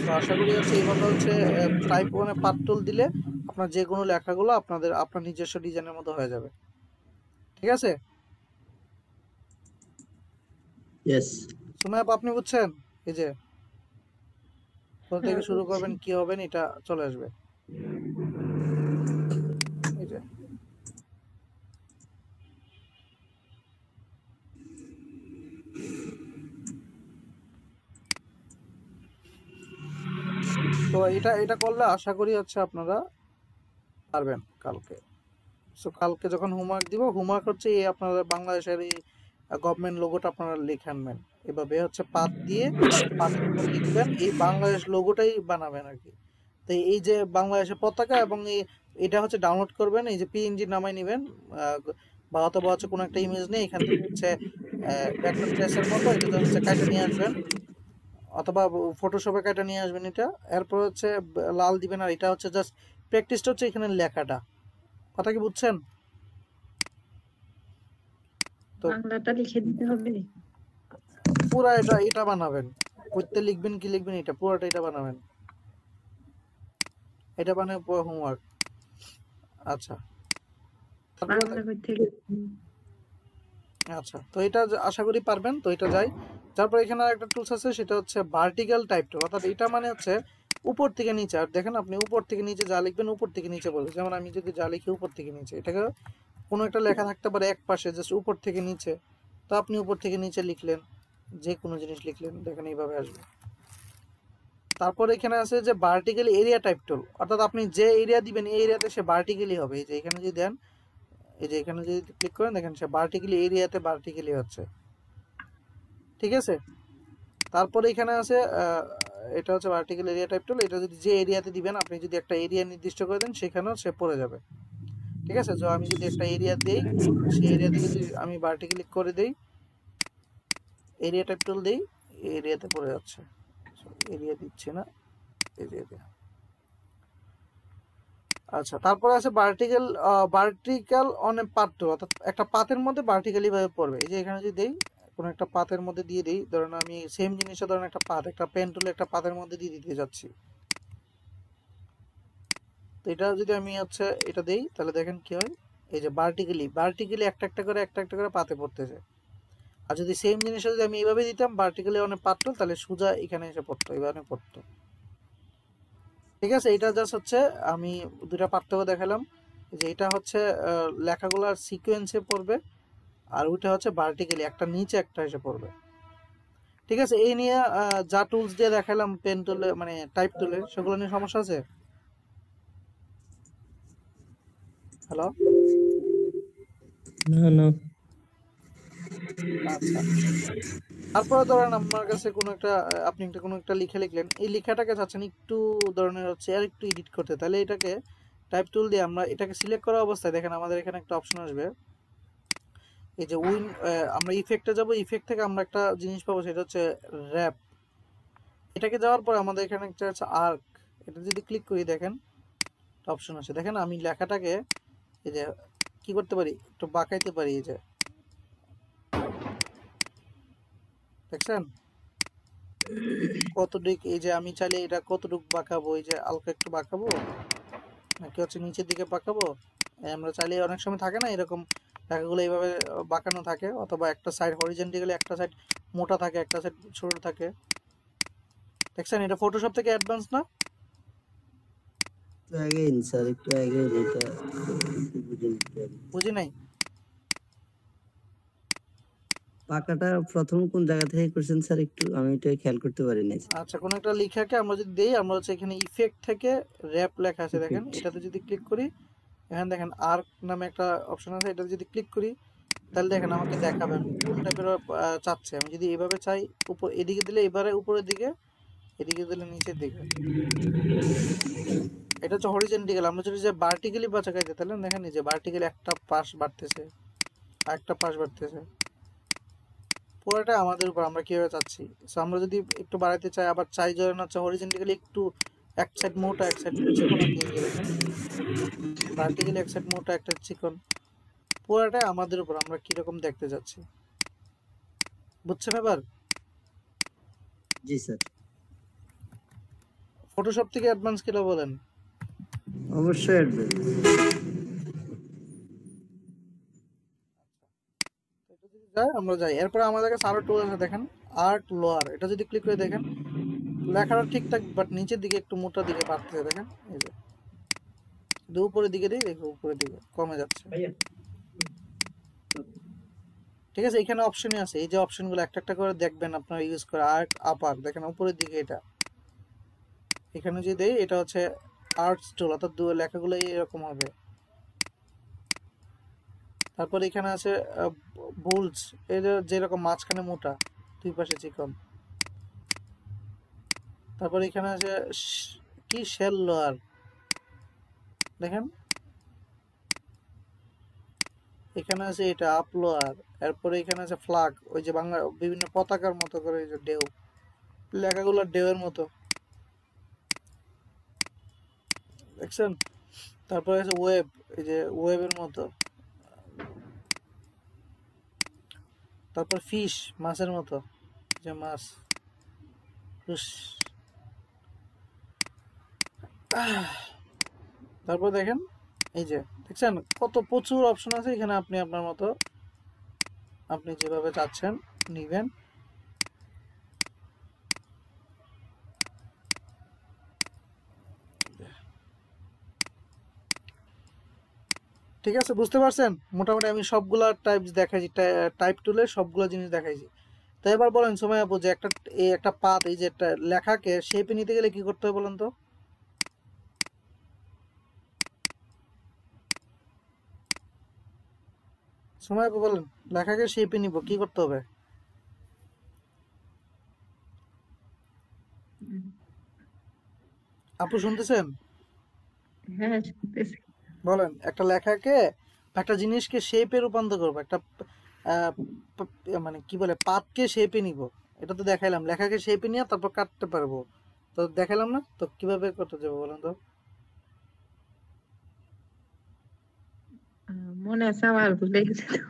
[SPEAKER 1] তো আশা করি হচ্ছে এইভাবে হচ্ছে টাইপ ওয়ানে পাথ টুল দিলে আপনার যে কোনো লেখাগুলো আপনার নিজস্ব ডিজাইনের মতো হয়ে যাবে। ঠিক আছে?
[SPEAKER 4] ইয়েস।
[SPEAKER 1] সুমাইয়া আপনি বুঝছেন? এই যে কোথা থেকে শুরু
[SPEAKER 2] বুঝছি।
[SPEAKER 1] করবেন, কি হবেন, এটা চলে আসবে। এই যে তো এটা এটা করলে আশা করি হচ্ছে আপনারা পারবেন কালকে। সো কালকে যখন হোমওয়ার্ক দিব, হোমওয়ার্ক হচ্ছে এই আপনারা বাংলাদেশের এই গভর্নমেন্ট লোগোটা আপনারা লিখে আনবেন, এভাবে হচ্ছে পাত দিয়ে পাতের উপর লিখবেন, এই বাংলাদেশ লোগোটাই বানাবেন আর কি। তো এই যে বাংলাদেশের পতাকা এবং এটা হচ্ছে ডাউনলোড করবেন, এই যে পিএনজি নামাই নেবেন, বা অথবা হচ্ছে কোনো একটা ইমেজ নিয়ে এখান থেকে হচ্ছে ভেক্টর ট্রেসের মতো এটা হচ্ছে কাটে নিয়ে আসবেন, অথবা ফটোশপে কাটে নিয়ে আসবেন এটা। এরপর হচ্ছে লাল দিবেন, আর এটা হচ্ছে জাস্ট প্র্যাকটিসটা হচ্ছে এখানে লেখাটা, কথা কি বুঝছেন? তো
[SPEAKER 2] বাংলাটা লিখে দিতে হবে।
[SPEAKER 1] পুরা এটা এটা বানাবেন, পড়তে লিখবেন কি লিখবেন এটা পুরোটা এটা বানাবেন, এটা বানাবে হোমওয়ার্ক। আচ্ছা, তারপরে
[SPEAKER 2] বাংলা কই থেকে
[SPEAKER 1] আচ্ছা, তো এটা আশা করি পারবেন। তো এটা যাই, তারপর এখানে একটা টুলস আছে, সেটা হচ্ছে ভার্টিক্যাল টাইপ টুল, অর্থাৎ এটা মানে হচ্ছে উপর থেকে নিচে। আর দেখেন আপনি উপর থেকে নিচে যা লিখবেন উপর থেকে নিচে বলবে, যেমন আমি যদি যা লিখি উপর থেকে নিচে, এটাকে কোনো একটা লেখা থাকতে পারে এক পাশে জাস্ট উপর থেকে নিচে, তো আপনি উপর থেকে নিচে লিখলেন, যে কোনো জিনিস লিখলেন, দেখেন এইভাবে আসবে। তারপর এখানে আছে যে ভার্টিক্যাল এরিয়া টাইপ টুল, অর্থাৎ আপনি যে এরিয়া দিবেন এই এরিয়াতে সে ভার্টিক্যালি হবে। এই যে এখানে যদি দেন, এই যে এখানে যদি ক্লিক করেন দেখেন সে ভার্টিক্যালি এরিয়াতে ভার্টিক্যালি হচ্ছে, ঠিক আছে। তারপরে এখানে আছে এটা হচ্ছে ভার্টিক্যাল এরিয়া টাইপ টুল, এটা যদি যে এরিয়াতে দিবেন, আপনি যদি একটা এরিয়া নির্দিষ্ট করে দেন সেখানেও সে পড়ে যাবে, ঠিক আছে। তো আমি যদি একটা এরিয়া দেই, সেই এরিয়াতে যদি আমি ভার্টিক্যালি করে দেই, এরিয়া টাইপ টুল দেই, এরিয়াতে পড়ে যাচ্ছে, এরিয়া দিচ্ছে না, এরিয়াতে। আচ্ছা, তারপরে আছে ভার্টিক্যাল অন এ পাত টুল, অর্থাৎ একটা পাতের মধ্যে ভার্টিক্যালি ভাবে পড়বে। এই যে এখানে যদি দেই, কোনো একটা পাতের মধ্যে দিয়ে দিই, ধরেন আমি সেম জিনিসটা, ধরেন একটা পাত, একটা পেন টুল একটা পাতের মধ্যে দিয়ে দিতে যাচ্ছি, তো এটা যদি আমি হচ্ছে এটা দেই, তাহলে দেখেন কি হয়, এই যে ভার্টিক্যালি একটা একটা করে একটা একটা করে পাতে পড়তেছে। আর যদি সেম জিনিসটা যদি আমি এইভাবে দিতাম ভার্টিক্যালি অনেক পাত টুল, তাহলে সোজা এখানে এসে পড়তো, এইভাবে পড়তো, ঠিক আছে। এটা জাস্ট হচ্ছে আমি দুটা পার্থক্য দেখালাম, যে এটা হচ্ছে লেখাগুলোর সিকোয়েন্সে পড়বে, আর ওইটা হচ্ছে ভার্টিক্যালি একটা নিচে একটা এসে পড়বে, ঠিক আছে। এই নিয়ে যা টুলস দিয়ে দেখালাম পেন টুলে মানে টাইপ টুলে, সেগুলো নিয়ে সমস্যা আছে? হ্যালো,
[SPEAKER 3] না না।
[SPEAKER 1] আচ্ছা। তারপরে ধরেন আপনার কাছে কোনো একটা আপনি একটা কোনো একটা লিখে লিখলেন, এই লেখাটাকে চাচ্ছেন একটু ধরনের হচ্ছে আর একটু এডিট করতে, তাহলে এটাকে টাইপ টুল দিয়ে আমরা এটাকে সিলেক্ট করা অবস্থায় দেখেন আমাদের এখানে একটা অপশন আসবে, এই যে আমরা ইফেক্টে যাব, ইফেক্ট থেকে আমরা একটা জিনিস পাবো, সেটা হচ্ছে র্যাপ। এটাকে যাওয়ার পর আমাদের এখানে একটা আছে আর্ক, এটা যদি ক্লিক করি দেখেন অপশন আছে, দেখেন আমি লেখাটাকে এই যে কি করতে পারি, একটু বাঁকাইতে পারি, এই যে দেখছেন কতটুক, এই যে আমি চাইলে এটা কতটুক বাঁকাবো, এই যে হালকা একটু বাঁকাবো নাকি হচ্ছে নিচের দিকে বাঁকাবো। আমরা চাইলে অনেক সময় থাকে না এরকম লেখাগুলো এইভাবে বাঁকানো থাকে, অথবা একটা সাইড হরিজন্টালি একটা সাইড মোটা থাকে একটা সাইড ছোট থাকে, দেখছেন এটা ফটোশপ থেকে অ্যাডভান্স না?
[SPEAKER 4] একটু আগে স্যার, একটু আগে এটা বুঝে নিতে হবে।
[SPEAKER 1] বুঝি নাই।
[SPEAKER 4] পাকাটা প্রথম কোন জায়গা থেকে করছেন স্যার, একটু আমি এটা খেয়াল করতে পারি নাই।
[SPEAKER 1] আচ্ছা, কোনো একটা লেখাকে আমরা যদি দেই, আমরা হচ্ছে এখানে ইফেক্ট থেকে র্যাপ লেখা আছে দেখেন,
[SPEAKER 4] Effect।
[SPEAKER 1] এটাতে যদি ক্লিক করি, এখানে দেখেন আর্ক নামে একটা অপশন আছে, এটাতে যদি ক্লিক করি তাহলে দেখেন আমাকে দেখাবে আমি কোন টাইপের চাচ্ছি। আমি যদি এইভাবে চাই, উপর এদিকে দিলে এবারে উপরের দিকে, এদিকে দিলে নিচের দিকে, এটা হচ্ছে হরিজন্টাল। আমরা যদি যে ভার্টিক্যালি বাঁচাইতে, তাহলে দেখেন এই যে ভার্টিক্যালি একটা পাশ বাড়তেছে আর একটা পাশ বাড়তেছে, পুরোটা আমাদের উপর আমরা কিভাবে চাচ্ছি। সো আমরা যদি একটু বাড়াইতে চাই, আবার চাই যেন হচ্ছে হরিজন্টালি একটু এক সাইড মোটা এক সাইড চিকন, আর কি দেখেন ভার্টিক্যালি এক সাইড মোটা একটা চিকন, পুরোটা আমাদের উপর আমরা কিরকম দেখতে যাচ্ছি, বুঝছেন এবার?
[SPEAKER 4] জি স্যার,
[SPEAKER 1] ফটোশপ থেকে অ্যাডভান্স কিলো বলেন।
[SPEAKER 4] অবশ্যই আসবে।
[SPEAKER 1] এটা যদি যাই আমরা যাই, এরপরে আমাদের কাছে আরো টুল আছে দেখেন, আর্ট লোয়ার, এটা যদি ক্লিক করে দেখেন লেখাটা ঠিকঠাক বাট নিচের দিকে একটু মোটা দিকে বাড়তেছে, দেখেন এই যে যদি উপরের দিকে দিই দেখো উপরের দিকে কমে যাচ্ছে, ঠিক আছে। এখানে অপশনই আছে, এই যে অপশনগুলো একটা একটা করে দেখবেন আপনারা ইউজ করে, আর্ট আপার দেখেন উপরের দিকে, এটা এখানে যদি দেই এটা হচ্ছে আর্টস টুল, অর্থাৎ লেখাগুলো এরকম হবে। তারপর এখানে আছে বুলস, এই যে যেরকম মাঝখানে মোটা দুই পাশে চিকন। তারপর এখানে আছে কি শেল লোয়ার, দেখেন এখানে আছে এটা আপ লোয়ার, এরপরে এখানে আছে ফ্ল্যাগ, ওই যে বাংলা বিভিন্ন পতাকার মতো করে এই যে ঢেউ, লেখাগুলো ঢেউয়ের মতো, দেখছেন? তারপরে আছে ওয়েব, এই যে ওয়েবের মতো, তারপর ফিশ, মাছের মতো, এই যে মাছ, হুস। তারপর দেখেন এই যে দেখছেন কত প্রচুর অপশন আছে এখানে, আপনি আপনার মতো আপনি যেভাবে চাচ্ছেন নিবেন। ঠিক আছে, বুঝতে পারছেন? মোটামুটি আমি সবগুলা টাইপস দেখাইছি, টাইপ টুলের সবগুলো জিনিস দেখাইছি। তো এবার বলেন সময় আপু, যে একটা পাত, এই যে একটা লেখাকে শেপে নিতে গেলে কি করতে হবে বলেন তো? সময় আপু বলেন, লেখাকে শেপে নিব কি করতে হবে? আপু শুনতেছেন?
[SPEAKER 2] হ্যাঁ, শুনতেছি।
[SPEAKER 1] বলেন, একটা লেখাকে, একটা জিনিসকে শেপে রূপান্তর করবো, একটা মানে কি বলে, পাতকে শেপে নিব। এটা তো দেখাইলাম, লেখাকে শেপে নিয়ে তারপর কাটতে পারবো, তো দেখাইলাম না? তো কিভাবে করতে যাবো বলেন তো?
[SPEAKER 2] মনে আছে আমার, ভুলে গেছি তো।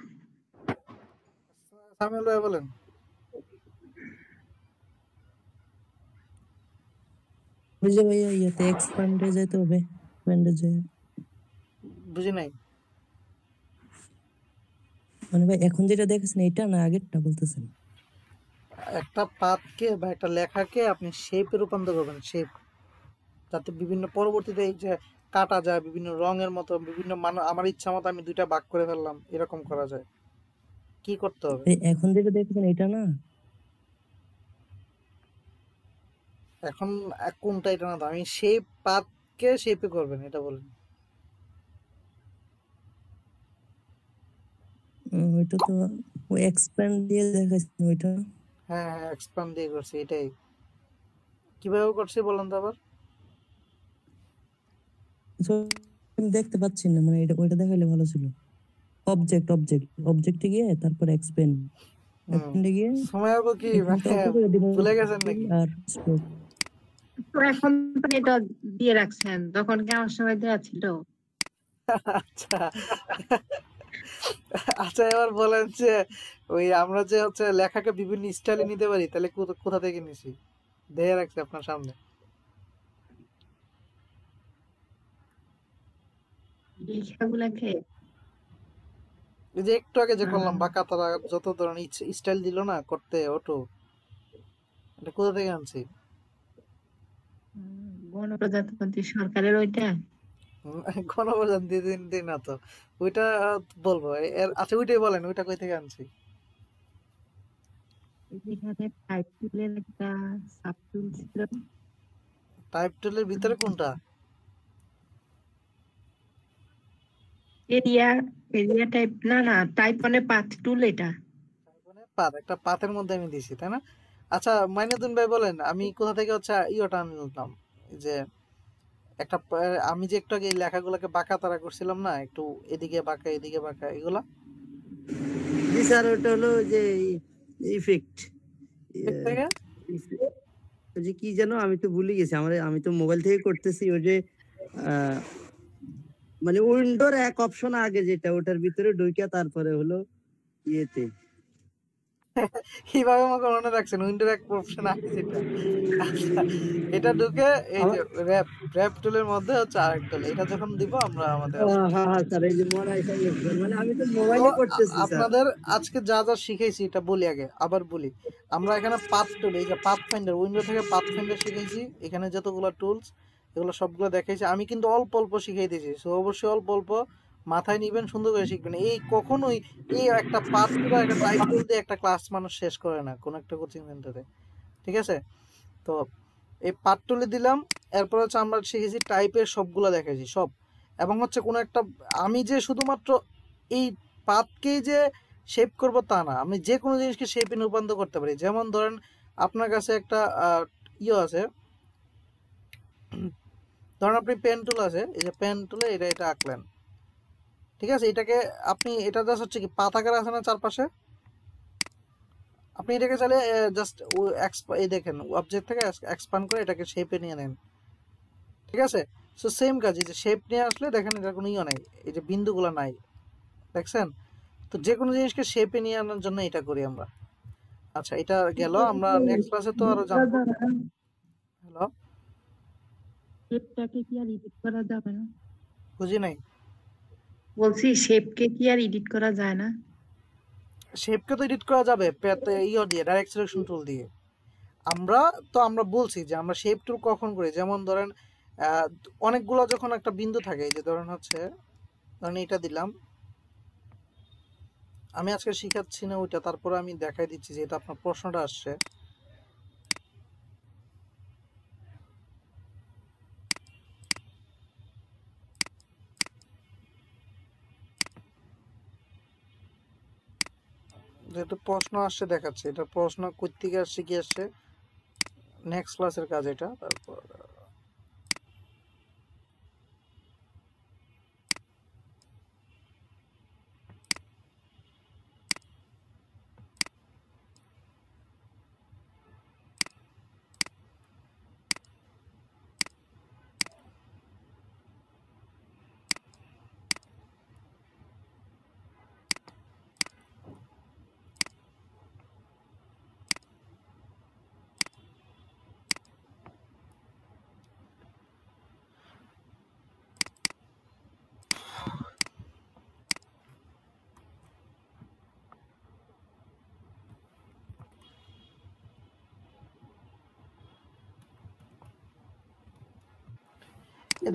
[SPEAKER 1] সামিউল ভাই বলেন।
[SPEAKER 3] ওই যে ভাইয়া ইয়েতে এক্সপ্যান্ডে যেতে হবে, এক্সপ্যান্ডে যে
[SPEAKER 1] বুঝি নাই।
[SPEAKER 3] মানে ভাই এখন যেটা দেখেছেন এটা না আগেরটা বলতেছেন?
[SPEAKER 1] একটা পাতকে বা একটা লেখাকে আপনি শেপে রূপান্তর করবেন, শেপ, যাতে বিভিন্ন পরবর্তীতে এই যে কাটা যায় বিভিন্ন রঙের মতো, বিভিন্ন আমার ইচ্ছা মতো আমি দুইটা ভাগ করে ফেললাম, এরকম করা যায়। কি করতে হবে?
[SPEAKER 3] এই এখন যেটা দেখেছেন এটা না?
[SPEAKER 1] এখন কোনটা, এটা না তো, আমি শেপ, পাতকে শেপে করবেন এটা বলেন।
[SPEAKER 3] ওইটা তো ওই এক্সপ্যান্ড দিয়ে দেখাচ্ছেন ওইটা।
[SPEAKER 1] হ্যাঁ হ্যাঁ, এক্সপান্ড দিয়ে করছি এটাই। কিভাবে করছি বলেন তো আবার?
[SPEAKER 3] So, আমি দেখতে পাচ্ছি না, মানে এটা ওইটা দেখাইলে ভালো ছিল। অবজেক্টে গিয়ে তারপর এক্সপ্যান্ড, এক্সপ্যান্ডে গিয়ে
[SPEAKER 1] সময় হবে কি
[SPEAKER 3] এখানে
[SPEAKER 1] মানে
[SPEAKER 3] টপে করে দিবেন
[SPEAKER 1] ভুলে গেছেন নাকি?
[SPEAKER 3] আর স্ট্রোক।
[SPEAKER 2] তো এখন তো এটা দিয়ে রাখছেন, তখন কি আমার সময় দেওয়া ছিল?
[SPEAKER 1] আচ্ছা আচ্ছা, এবার বলেন যে ওই আমরা যে হচ্ছে লেখাকে বিভিন্ন স্টাইলে নিতে পারি, তাহলে কোথা থেকে নিছি? দেখে রাখছি আপনার সামনে।
[SPEAKER 2] লেখাগুলাকে
[SPEAKER 1] এই যে একটু আগে যে করলাম,
[SPEAKER 2] আহ,
[SPEAKER 1] বাঁকা তারা যত ধরনের স্টাইল দিল না করতে, ওটো, এটা কোথা থেকে আনছি?
[SPEAKER 2] গণপ্রজাতন্ত্রী সরকারের ওইটা।
[SPEAKER 1] গণপ্রধান দিন দিন না তো, ওইটা বলবো আচ্ছা ওইটাই বলেন, ওইটা কই থেকে আনছি?
[SPEAKER 2] যেখানে টাইপ টুলের একটা সাব টুল ছিল।
[SPEAKER 1] টাইপ টুলের ভিতরে কোনটা?
[SPEAKER 2] এরিয়া, এরিয়া টাইপ, না না, টাইপ মানে পাথ টুল এটা।
[SPEAKER 1] মানে পাত, একটা পাতের মধ্যে আমি দিছি, তাই না? আচ্ছা মাইনুদ্দিন ভাই বলেন, আমি কোথা থেকে হচ্ছে ইয়েটা আনলাম, এই যে আমি যে একটু আগে এই লেখাগুলোকে বাঁকা তারা করছিলাম না, একটু এদিকে বাঁকা এদিকে বাঁকা, এগুলা
[SPEAKER 4] জি স্যার, ওটা হলো যে ইফেক্ট,
[SPEAKER 1] এর থেকে।
[SPEAKER 4] ওই যে কি যেন, আমি তো ভুলে গেছি, আমি তো মোবাইল থেকে করতেছি। ওই যে আহ, মানে উইন্ডোর এক অপশন আগে যেটা, ওটার ভিতরে ঢুকিয়া তারপরে হলো ইয়েতে।
[SPEAKER 1] কিভাবে আমাকে মনে রাখছেন উইন্ডোর এক অপশন আছে যেটা? আচ্ছা, এটা ঢুকে এই যে র্যাপ, র্যাপ টুলের মধ্যে হচ্ছে আরেক টুল, এটা যখন দিব আমরা আমাদের
[SPEAKER 4] হ্যাঁ হ্যাঁ স্যার, এই যে মনে হয় স্যার, মানে আমি তো
[SPEAKER 1] তো
[SPEAKER 4] মোবাইলে করতেছি স্যার।
[SPEAKER 1] আপনাদের আজকে যা যা শিখেছি এটা বলি আগে, আবার বলি। আমরা এখানে পাথ টুল, এই যে পাথ ফাইন্ডার, উইন্ডো থেকে পাথ ফাইন্ডার শিখেছি, এখানে যতগুলো টুলস এগুলো সবগুলো দেখাইছি। আমি কিন্তু অল্প অল্প শিখাই দিয়েছি, সো অবশ্যই অল্প অল্প মাথায় নিবেন, সুন্দর করে শিখবেন। এই কখনোই এই একটা পাথ টুল একটা টাইপ টুল দিয়ে একটা ক্লাস মানুষ শেষ করে না কোন একটা কোচিং সেন্টারে, ঠিক আছে? তো এই পাথ টুলে দিলাম, এরপর হচ্ছে আমরা শিখেছি টাইপের, সবগুলো দেখাইছি সব। এবং হচ্ছে কোনো একটা, আমি যে শুধুমাত্র এই পাতকেই যে শেপ করব তা না, আমি যে কোনো জিনিসকে শেপে রূপান্তর করতে পারি। যেমন ধরেন আপনার কাছে একটা ইয়ে আছে, ধরেন আপনি পেন টুল আছে, এই যে পেন টুলে এটা আঁকলেন, ঠিক আছে। এটাকে আপনি এটা জাস্ট হচ্ছে কি পাত আকার আছে না চারপাশে, আপনি এটাকে চাইলে জাস্ট এই দেখেন অবজেক্ট থেকে এক্সপান্ড করে এটাকে শেপে নিয়ে নেন, ঠিক আছে। সো সেম কাজ, এই যে শেপ নিয়ে আসলে দেখেন এটা কোনো ইয়ে নাই, এই যে বিন্দুগুলো নাই, দেখছেন। তো যে কোনো জিনিসকে শেপে নিয়ে আনার জন্য এটা করি আমরা। আচ্ছা এটা গেল, আমরা নেক্সট ক্লাসে তো আরো জানবো। হ্যালো,
[SPEAKER 2] শেপটাকে কি আর এডিট করা যাবে না?
[SPEAKER 1] বুঝি নাই।
[SPEAKER 2] বলছি শেপকে কি আর এডিট করা যায় না?
[SPEAKER 1] শেপকে তো এডিট করা যাবে ইয়ে দিয়ে, ডাইরেক্ট সিলেকশন টুল দিয়ে। আমরা বলছি যে আমরা শেপ টুল কখন করি, যেমন ধরেন আহ, অনেকগুলো যখন একটা বিন্দু থাকে, এই যে ধরেন এটা দিলাম, আমি আজকে শিখাচ্ছি না ওইটা, তারপরে আমি দেখাই দিচ্ছি যে এটা আপনার প্রশ্নটা আসছে। যেহেতু প্রশ্ন আসছে দেখাচ্ছে, এটা প্রশ্ন কই থেকে আসছে কি আসছে, নেক্সট ক্লাসের কাজ এটা। তারপর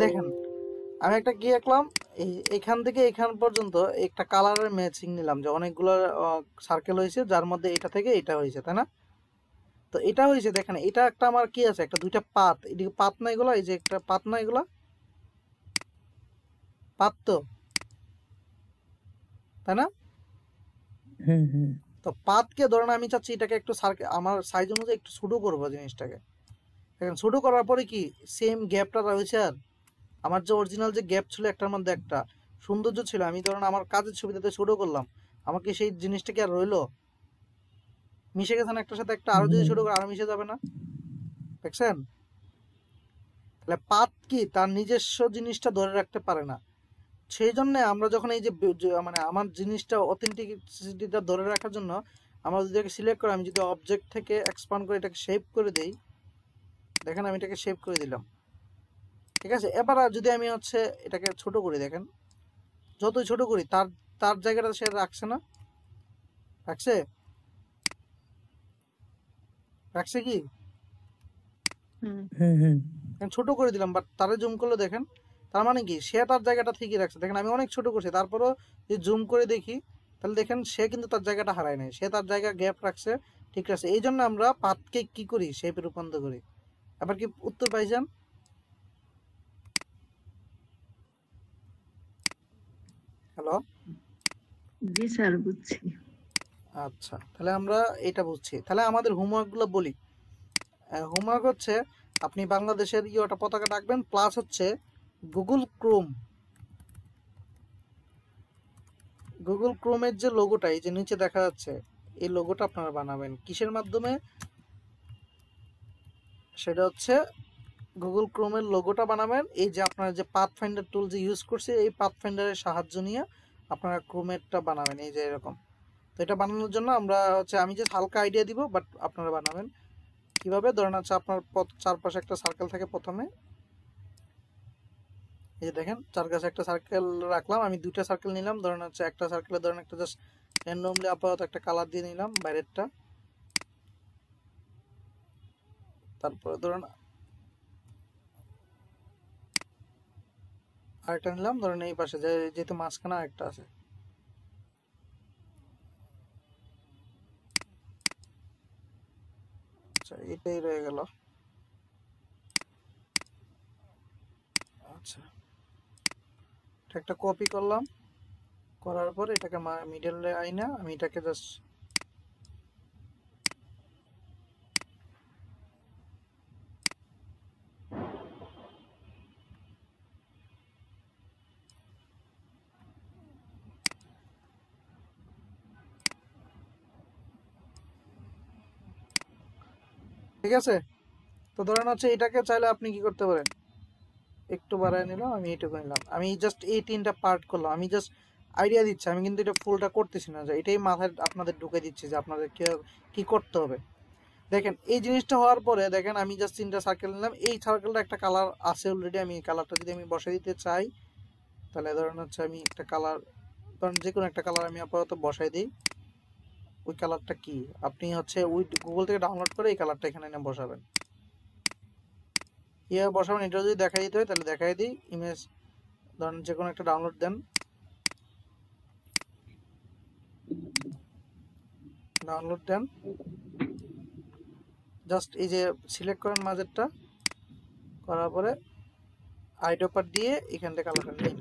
[SPEAKER 1] দেখেন আমি একটা কি আঁকলাম, এখান থেকে এখান পর্যন্ত একটা কালারের ম্যাচিং নিলাম, যে অনেকগুলো সার্কেল হয়েছে যার মধ্যে এটা থেকে এটা হয়েছে, তাই না। তো এটা হয়েছে, দেখেন এটা একটা আমার কি আছে, একটা দুইটা পাত, এদিকে পাত না এগুলো, এই যে একটা পাত না এগুলা, পাত তো, তাই না।
[SPEAKER 3] হ্যাঁ হ্যাঁ
[SPEAKER 1] তো পাতকে ধরেন আমি চাচ্ছি এটাকে একটু সার্কেল আমার সাইজ অনুযায়ী একটু ছোট করবো জিনিসটাকে। দেখেন ছোট করার পরে কি সেম গ্যাপটা রয়েছে, আর আমার যে অরিজিনাল যে গ্যাপ ছিল একটার মধ্যে একটা সৌন্দর্য ছিল, আমি ধরেন আমার কাজের সুবিধাতে ছোট করলাম, আমাকে সেই জিনিসটা কি আর রইলো, মিশে গেছে না একটার সাথে একটা, আরো যদি
[SPEAKER 3] হ্যাঁ
[SPEAKER 1] ছোট করে আরো মিশে যাবে না, দেখছেন। তাহলে পাত কি তার নিজস্ব জিনিসটা ধরে রাখতে পারে না, সেই জন্য আমরা যখন এই যে মানে আমার জিনিসটা অথেন্টিসিটিটা ধরে রাখার জন্য আমরা যদি এটাকে সিলেক্ট করে, আমি যদি অবজেক্ট থেকে এক্সপান্ড করে এটাকে শেপ করে দেই, দেখেন আমি এটাকে শেপ করে দিলাম, ঠিক আছে। এবার আর যদি আমি এটাকে ছোট করি, দেখেন যতই ছোট করি তার তার জায়গাটা সে রাখছে না, রাখছে, রাখছে কি,
[SPEAKER 2] হুম।
[SPEAKER 3] হ্যাঁ হ্যাঁ
[SPEAKER 1] এখন ছোট করে দিলাম, বাট তারে জুম করলে দেখেন, তার মানে কি সে তার জায়গাটা ঠিকই রাখছে। দেখেন আমি অনেক ছোট করছি, তারপরও যদি জুম করে দেখি তাহলে দেখেন সে কিন্তু তার জায়গাটা হারায় নাই, সে তার জায়গা গ্যাপ রাখছে, ঠিক আছে। এই জন্য আমরা পাতকে কি করি, শেপে রূপান্তর করি। আবার কি উত্তর পাইছেন? হ্যালো,
[SPEAKER 2] জি স্যার, বুঝছি।
[SPEAKER 1] আচ্ছা তাহলে আমরা এটা বুঝছি। তাহলে আমাদের হোমওয়ার্ক গুলো বলি। হোমওয়ার্ক হচ্ছে আপনি বাংলাদেশের ইয়েটা পতাকা রাখবেন, প্লাস গুগল ক্রোম, গুগল ক্রোমের যে লোগোটা এই যে নিচে দেখা যাচ্ছে, এই লোগোটা আপনারা বানাবেন কিসের মাধ্যমে, সেটা গুগল ক্রোমের লোগোটা বানাবেন এই যে আপনারা যে পাথ ফাইন্ডার টুল যে ইউজ করছে, এই পাথ ফাইন্ডারের সাহায্য নিয়ে আপনারা ক্রোমেরটা বানাবেন, এই যে এরকম। তো এটা বানানোর জন্য আমরা আমি যে হালকা আইডিয়া দিব, বাট আপনারা বানাবেন কিভাবে। ধরেন আপনার চারপাশে একটা সার্কেল থাকে প্রথমে, এই যে দেখেন চারপাশে একটা সার্কেল রাখলাম, আমি দুইটা সার্কেল নিলাম, ধরেন একটা সার্কেলে ধরেন একটা জাস্ট র্যান্ডমলি আপাতত একটা কালার দিয়ে নিলাম বাইরেরটা, তারপরে ধরেন আরেকটা নিলাম, ধরেন এই পাশে যেহেতু মাঝখানে আরেকটা আছে, আচ্ছা এটাই রয়ে গেল। আচ্ছা এটা একটা কপি করলাম, করার পর এটাকে মিডলে আইনা আমি এটাকে জাস্ট ঠিক আছে? তো ধরেন হচ্ছে এটাকে চাইলে আপনি কি করতে পারেন, একটু বাড়ায় নিলাম, আমি এইটুকু নিলাম, আমি জাস্ট এই 3টা পার্ট করলাম, আমি জাস্ট আইডিয়া দিচ্ছি, আমি কিন্তু এটা ফুলটা করতেছি না, যে এটাই মাথায় আপনাদের ঢুকে দিচ্ছি যে আপনাদের কি করতে হবে। দেখেন এই জিনিসটা হওয়ার পরে দেখেন আমি জাস্ট 3টা সার্কেল নিলাম, এই সার্কেলটা একটা কালার আছে অলরেডি, আমি কালারটা যদি আমি বসাই দিতে চাই তাহলে ধরেন হচ্ছে আমি একটা কালার, ধরেন যে কোনো একটা কালার আমি আপাতত বসাই দিই। ওই কালারটা কি আপনি হচ্ছে ওই গুগল থেকে ডাউনলোড করে এই কালারটা এখানে এনে বসাবেন। কিভাবে বসাবেন এটা যদি দেখাই দিতে হয় তাহলে দেখাই দিই। ইমেজ ধরেন যে কোনো একটা ডাউনলোড দেন, ডাউনলোড দেন, জাস্ট এই যে সিলেক্ট করেন মাঝেরটা, করার পরে আইডোপার দিয়ে এখান থেকে কালারটা নিয়ে নিন।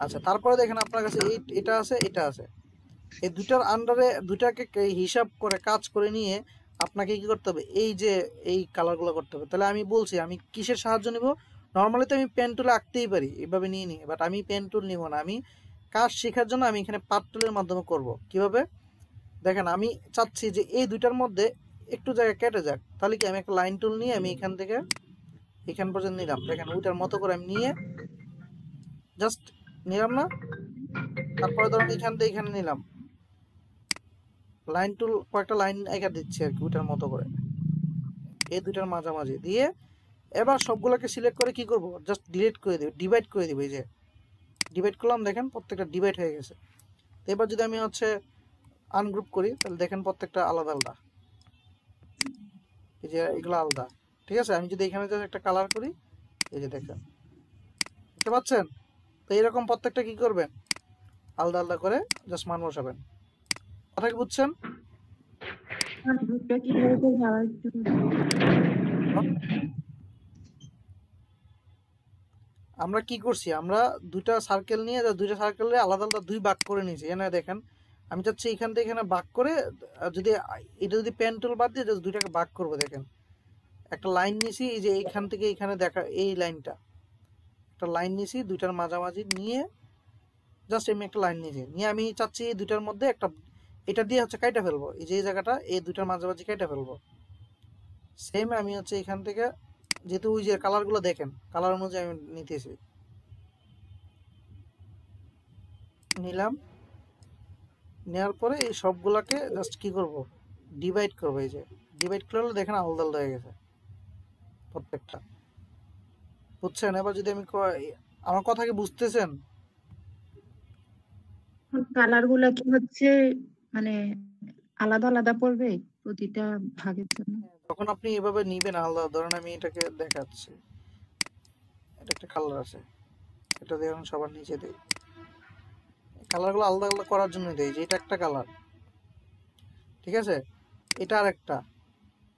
[SPEAKER 1] আচ্ছা, তারপরে দেখেন আপনার কাছে এটা আছে, এটা আছে, এই দুটার আন্ডারে দুটাকে হিসাব করে কাজ করে নিয়ে আপনাকে কি করতে হবে, এই যে এই কালারগুলো করতে হবে। তাহলে আমি বলছি আমি কিসের সাহায্য নিব, নর্মালি তো আমি পেন টুলে আঁকতেই পারি, এভাবে নিয়ে নিই, বাট আমি পেন টুল নিব না, আমি কাজ শেখার জন্য আমি এখানে পাত টুলের মাধ্যমে করব। কিভাবে দেখেন, আমি চাচ্ছি যে এই দুইটার মধ্যে একটু জায়গা কেটে যাক, তাহলে কি আমি একটা লাইন টুল নিয়ে আমি এখান থেকে এখান পর্যন্ত নিলাম, দেখেন ওইটার মতো করে আমি নিয়ে জাস্ট নিলাম না, তারপরে ধরুন এখান থেকে এখানে নিলাম, লাইন টুল কয়েকটা লাইন এঁকে দিচ্ছি আর কি ওইটার মতো করে, এই দুইটার মাঝামাঝি দিয়ে এবার সবগুলোকে সিলেক্ট করে কি করব, জাস্ট ডিলিট করে দেব, ডিভাইড করে দেব। এই যে ডিভাইড করলাম, দেখেন প্রত্যেকটা ডিভাইড হয়ে গেছে। তো এবার যদি আমি হচ্ছে আনগ্রুপ করি তাহলে দেখেন প্রত্যেকটা আলাদা আলাদা, এই যে এগুলো আলাদা। ঠিক আছে, আমি যদি এখানে জাস্ট একটা কালার করি, এই যে দেখেন, দেখতে পাচ্ছেন? তো এইরকম প্রত্যেকটা কি করবেন, আলাদা আলাদা করে জাস্ট মান বসাবেন। কথা কি বুঝছেন?
[SPEAKER 2] গ্রুপটা কিভাবে করবো আবার একটু
[SPEAKER 1] আমরা কি করছি, আমরা দুইটা সার্কেল নিয়ে দুইটা সার্কেলে আলাদা আলাদা দুই ভাগ করে নিয়েছি। এখানে দেখেন আমি চাচ্ছি এখান থেকে এখানে ভাগ করে, যদি এটা যদি পেন টুল বাদ দিয়ে জাস্ট দুইটাকে ভাগ করবো, দেখেন একটা লাইন নিয়েছি, এই যে এইখান থেকে এখানে দেখা এই লাইনটা, একটা লাইন নিয়েছি দুইটার মাঝামাঝি নিয়ে, জাস্ট আমি একটা লাইন নিয়েছি নিয়ে আমি চাচ্ছি এই দুইটার মধ্যে একটা, এটা দিয়ে হচ্ছে কাইটা ফেলবো, এই যে এই জায়গাটা এই দুইটার মাঝামাঝি কাইটা ফেলবো। সেম আমি হচ্ছে এখান থেকে, যেহেতু ওই যে কালারগুলো দেখেন কালার অনুযায়ী আমি নিতেছি, নিলাম, নেওয়ার পরে এই সবগুলাকে জাস্ট কি করব, ডিভাইড করবো। এই যে ডিভাইড করলে দেখেন আলাদা আলাদা হয়ে গেছে প্রত্যেকটা, বুঝছেন? এবার যদি আমি আমার কথা কি বুঝতেছেন?
[SPEAKER 2] কালার গুলা কি হচ্ছে মানে আলাদা আলাদা পড়বে প্রতিটা ভাগের জন্য?
[SPEAKER 1] তখন আপনি এভাবে নিবেন আলাদা। ধরেন আমি এটাকে দেখাচ্ছি, এটা একটা কালার আছে, এটা দেখুন সবার নিচে দেই, কালারগুলো আলাদা আলাদা করার জন্য দেই, যে এটা একটা কালার, ঠিক আছে, এটা আর একটা।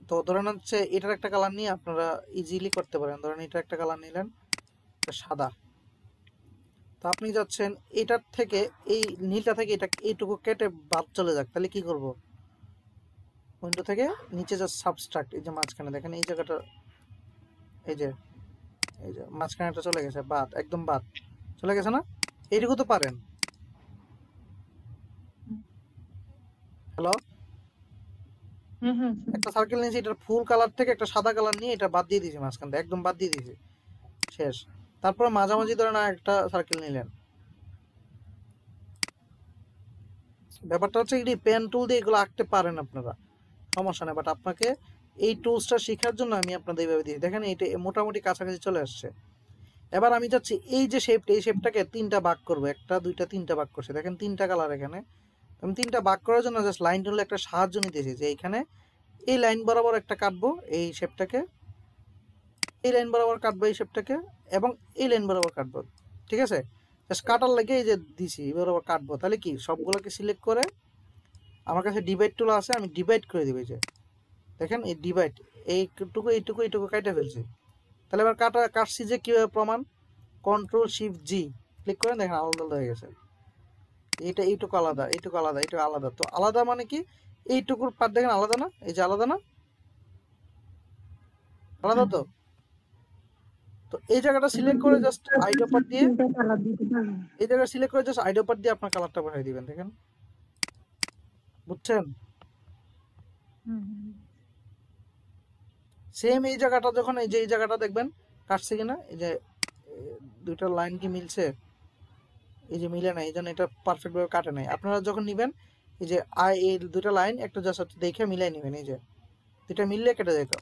[SPEAKER 1] তো ধরেন হচ্ছে এটার একটা কালার নিয়ে আপনারা ইজিলি করতে পারেন। ধরেন এটা একটা কালার নিলেন, এটা সাদা, তো আপনি যাচ্ছেন এটার থেকে এই নীলটা থেকে এটা এইটুকু কেটে বাদ চলে যাক, তাহলে কি করব, উইন্ডো থেকে নিচে যা সাবস্ট্রাক্ট, এই যে মাঝখানে দেখেন এই জায়গাটা, এই যে মাঝখানেটা চলে গেছে, বাদ, একদম বাদ চলে গেছে না? এইটুকু তো পারেন। হ্যালো,
[SPEAKER 2] হ্যাঁ হ্যাঁ
[SPEAKER 1] একটা সার্কেল নিয়েছি, এটার ফুল কালার থেকে একটা সাদা কালার নিয়ে এটা বাদ দিয়ে দিয়েছি, মাঝখান থেকে একদম বাদ দিয়ে দিয়েছি, শেষ। তারপরে মাঝামাঝি ধরেন একটা সার্কেল নিলেন। ব্যাপারটা হচ্ছে কি, পেন টুল দিয়ে এগুলো আঁকতে পারেন আপনারা, সমস্যা নেই, বাট আপনাকে এই টুলসটা শেখার জন্য আমি আপনাদের এইভাবে দিই। দেখেন এটা মোটামুটি কাছাকাছি চলে আসছে। এবার আমি চাচ্ছি এই যে শেপটা, এই শেপটাকে 3টা ভাগ করবো, একটা দুইটা 3টা ভাগ করছে, দেখেন 3টা কালার এখানে। আমি 3টা ভাগ করার জন্য জাস্ট লাইন টুলে একটা সাহায্য নিতেছি, যে এইখানে এই লাইন বরাবর একটা কাটবো এই শেপটাকে, এই লাইন বরাবর কাটবো এই শেপটাকে, এবং এই লাইন বরাবর কাটবো। ঠিক আছে, জাস্ট কাটার লাগে এই যে দিছি এই বরাবর কাটবো, তাহলে কি সবগুলোকে সিলেক্ট করে আমার কাছে ডিভাইড টুল আছে, আমি ডিভাইড করে দিবো। এই যে দেখেন এই ডিভাইড, এইটুকু এইটুকু এইটুকু কাটা ফেলছি। তাহলে এবার কাটছি যে কীভাবে প্রমাণ, কন্ট্রোল শিফট জি ক্লিক করেন, দেখেন আলাদা আলাদা হয়ে গেছে। এটা এইটুকু আলাদা, এইটুকু আলাদা, এইটুকু আলাদা। তো আলাদা মানে কি, এইটুকুর পার্ট দেখেন আলাদা না, এই যে আলাদা না, আলাদা তো। তো এই জায়গাটা সিলেক্ট করে জাস্ট আইডো পার্ট দিয়ে,
[SPEAKER 2] তিনটা কালার দিতে পারবো?
[SPEAKER 1] এই জায়গাটা সিলেক্ট করে জাস্ট আইডো পার্ট দিয়ে আপনার কালারটা বসাই দিবেন, দেখেন, বুঝছেন?
[SPEAKER 2] হুম হুম।
[SPEAKER 1] সেম এই জায়গাটা যখন এই জায়গাটা দেখবেন কাটছে কিনা, এই যে দুইটা লাইন কি মিলছে, এই যে মিলে নাই, এই জন্য এটা পারফেক্ট ভাবে কাটে নাই। আপনারা যখন নিবেন এই যে এই দুইটা লাইন একটা জাস্ট দেখে মিলাই নেবেন, এই যে দুইটা মিললে কেটে যেত।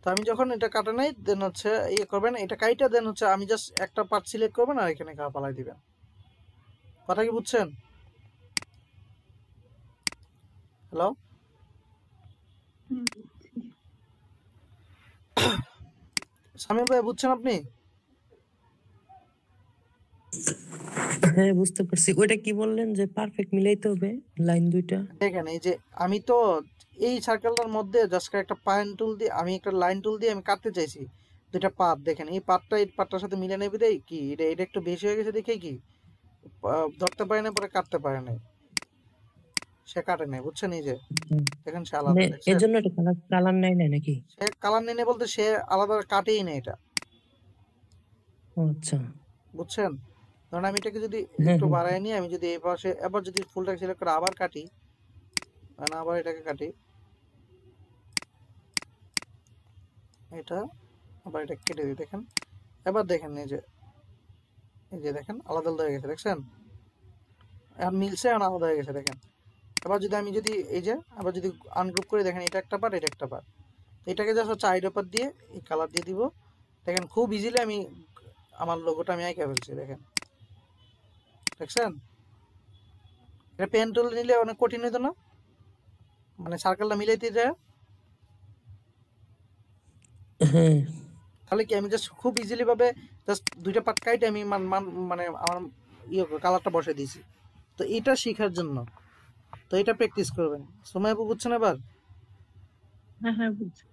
[SPEAKER 1] তো আমি যখন এটা কাটে নাই দেন হচ্ছে ইয়ে করবেন, এটা কাইটা দেন হচ্ছে আমি জাস্ট একটা পার্ট সিলেক্ট করবেন আর এখানে পালাই দিবেন। কথা কি বুঝছেন? হ্যালো, সামির ভাই বুঝছেন আপনি?
[SPEAKER 3] হ্যাঁ বুঝতে পারছি। ওইটা কি বললেন যে পারফেক্ট মিলাইতে হবে লাইন দুইটা?
[SPEAKER 1] দেখেন এই যে আমি তো এই সার্কেলটার মধ্যে জাস্ট একটা পয়েন্ট টুল দিয়ে আমি একটা লাইন টুল দিয়ে আমি কাটতে চাইছি দুইটা পাত। দেখেন এই পাতটা এই পাতটার সাথে মিলে নেবে দেই কি এটা এটা একটু বেশি হয়ে গেছে দেখে কি ধরতে পারে না, পরে কাটতে পারে না, সে কাটে নাই, বুঝছেন? এই যে
[SPEAKER 3] হুম।
[SPEAKER 1] দেখেন সে
[SPEAKER 3] মানে
[SPEAKER 1] আলাদা,
[SPEAKER 3] এর
[SPEAKER 1] দেখছেন?
[SPEAKER 3] জন্য এটা কালার নাই না নাকি?
[SPEAKER 1] সে কালার নেই বলতে সে আলাদা কাটেই না এটা,
[SPEAKER 3] ও আচ্ছা।
[SPEAKER 1] বুঝছেন? ধরুন আমি এটাকে যদি
[SPEAKER 3] হ্যাঁ
[SPEAKER 1] একটু
[SPEAKER 3] হ্যাঁ
[SPEAKER 1] বাড়ায় নিয়ে আমি যদি এই পাশে এবার যদি ফুলটাকে সিলেক্ট করে আবার কাটি, মানে আবার এটাকে কাটি, এটা আবার এটা কেটে দিই, দেখেন এবার দেখেন এই যে দেখেন আলাদা আলাদা হয়ে গেছে, দেখছেন? এখন মিলছে, এখন আলাদা হয়ে গেছে, দেখেন। এবার যদি আমি যদি এই যে আবার যদি আনগ্রুপ করে দেখেন এটা একটা পার্ট, এটা একটা পার্ট, এটাকে জাস্ট হচ্ছে আইডি পার্ট দিয়ে এই কালার দিয়ে দিব। দেখেন খুব ইজিলি আমি আমার লোগোটা আমি এঁকে ফেলছি, দেখেন, দেখছেন? এটা পেন টুল নিলে অনেক কঠিন হইতো না, মানে সার্কেলটা মিলাইতে যায়।
[SPEAKER 3] হ্যাঁ।
[SPEAKER 1] তাহলে কি আমি জাস্ট খুব ইজিলি ভাবে জাস্ট দুইটা পার্ট কাইটে আমি মানে আমার কালারটা বসে দিয়েছি। তো এটা শেখার জন্য তো এটা প্র্যাকটিস করবেন। সময় আপু বুঝছেন এবার?
[SPEAKER 2] হ্যাঁ হ্যাঁ বুঝছি।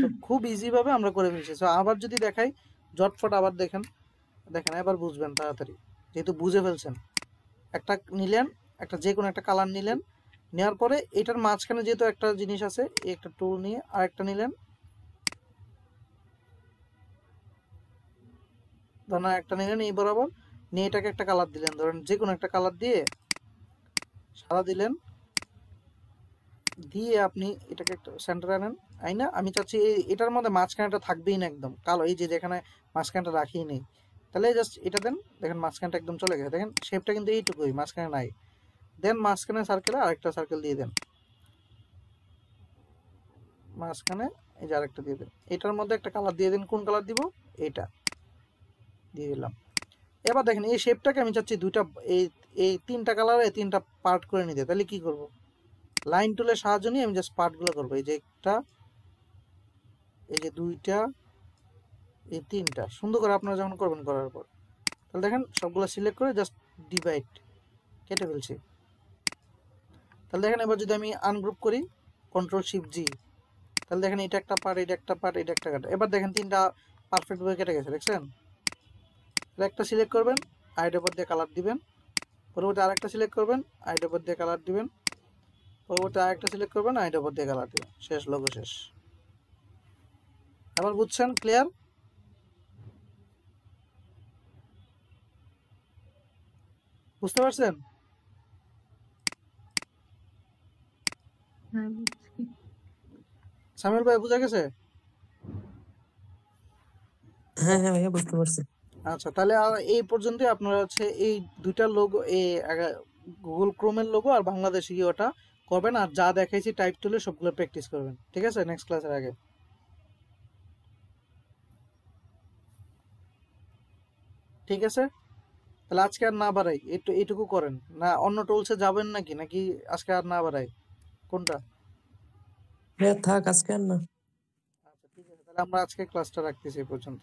[SPEAKER 1] তো খুব ইজি ভাবে আমরা করে ফেলছি। তো আবার যদি দেখাই জটফট আবার দেখেন, দেখেন এবার বুঝবেন তাড়াতাড়ি, যেহেতু বুঝে ফেলছেন। একটা নিলেন, একটা যে কোনো একটা কালার নিলেন, নেওয়ার পরে এটার মাঝখানে যেহেতু একটা জিনিস আছে, এই একটা টুল নিয়ে আরেকটা নিলেন, ধরেন একটা নিলেন এই বরাবর, নিয়ে এটাকে একটা কালার দিলেন, ধরেন যে কোনো একটা কালার দিয়ে সাদা দিলেন, দিয়ে আপনি এটাকে একটা সেন্টার আনেন। আইনা আমি চাচ্ছি এটার মধ্যে মাঝখানেটা থাকবেই না একদম কালো, এই যে যেখানে মাঝখানটা রাখিই নেই, তাহলে জাস্ট এটা দেন, দেখেন মাঝখানটা একদম চলে গেছে, দেখেন শেপটা কিন্তু এইটুকুই, মাঝখানে নাই। দেন মাঝখানে সার্কেলে আরেকটা সার্কেল দিয়ে দেন, মাঝখানে এই যে আরেকটা দিয়ে দেন, এটার মধ্যে একটা কালার দিয়ে দেন। কোন কালার দিব? এটা দিয়ে দিলাম। এবার দেখেন এই শেপটাকে আমি চাচ্ছি দুইটা এই এই তিনটা কালারে তিনটা পার্ট করে নিতে, তাহলে কি করব? লাইন টুলের সাহায্য নিয়ে আমি জাস্ট পার্টগুলো করবো, এই যে একটা, এই যে দুইটা, এই তিনটা সুন্দর করে আপনারা যখন করবেন করার পর, তাহলে দেখেন সবগুলো সিলেক্ট করে জাস্ট ডিভাইড কেটে ফেলছি। তাহলে দেখেন এবার যদি আমি আনগ্রুপ করি কন্ট্রোল শিফট জি, তাহলে দেখেন এটা একটা পার্ট, এটা একটা পার্ট, এটা একটা কাটা। এবার দেখেন তিনটা পারফেক্ট ভাবে কেটে গেছে, দেখছেন? তাহলে একটা সিলেক্ট করবেন, আইডির উপর দিয়ে কালার দিবেন, পরবর্তী আরেকটা সিলেক্ট করবেন, আইডির উপর দিয়ে কালার দিবেন, পরবর্তী আরেকটা সিলেক্ট করবেন, আইডির উপর দিয়ে কালার দিবেন, শেষ, লোগো শেষ। এবার বুঝছেন? ক্লিয়ার? বুঝতে পারছেন?
[SPEAKER 2] হ্যাঁ বুঝছি।
[SPEAKER 1] সামিল ভাই বুঝা গেছে?
[SPEAKER 3] হ্যাঁ হ্যাঁ ভাইয়া বুঝতে পারছি।
[SPEAKER 1] আচ্ছা, তাহলে আর এই পর্যন্ত আপনারা হচ্ছে এই দুইটা লোগো, এই গুগল ক্রোমের লোগো আর বাংলাদেশি ওটা করবেন, আর যা দেখাইছি টাইপ টুলে সবগুলো প্র্যাকটিস করবেন, ঠিক আছে? নেক্সট ক্লাসের আগে, ঠিক আছে? তাহলে আজকে আর না বাড়াই, একটু এইটুকু করেন না, অন্য টুলসে যাবেন নাকি নাকি আজকে আর না বাড়াই, কোনটা?
[SPEAKER 3] ভাইয়া থাক আজকে আর না।
[SPEAKER 1] আচ্ছা ঠিক আছে, তাহলে আমরা আজকে ক্লাসটা রাখতেছি এই পর্যন্ত।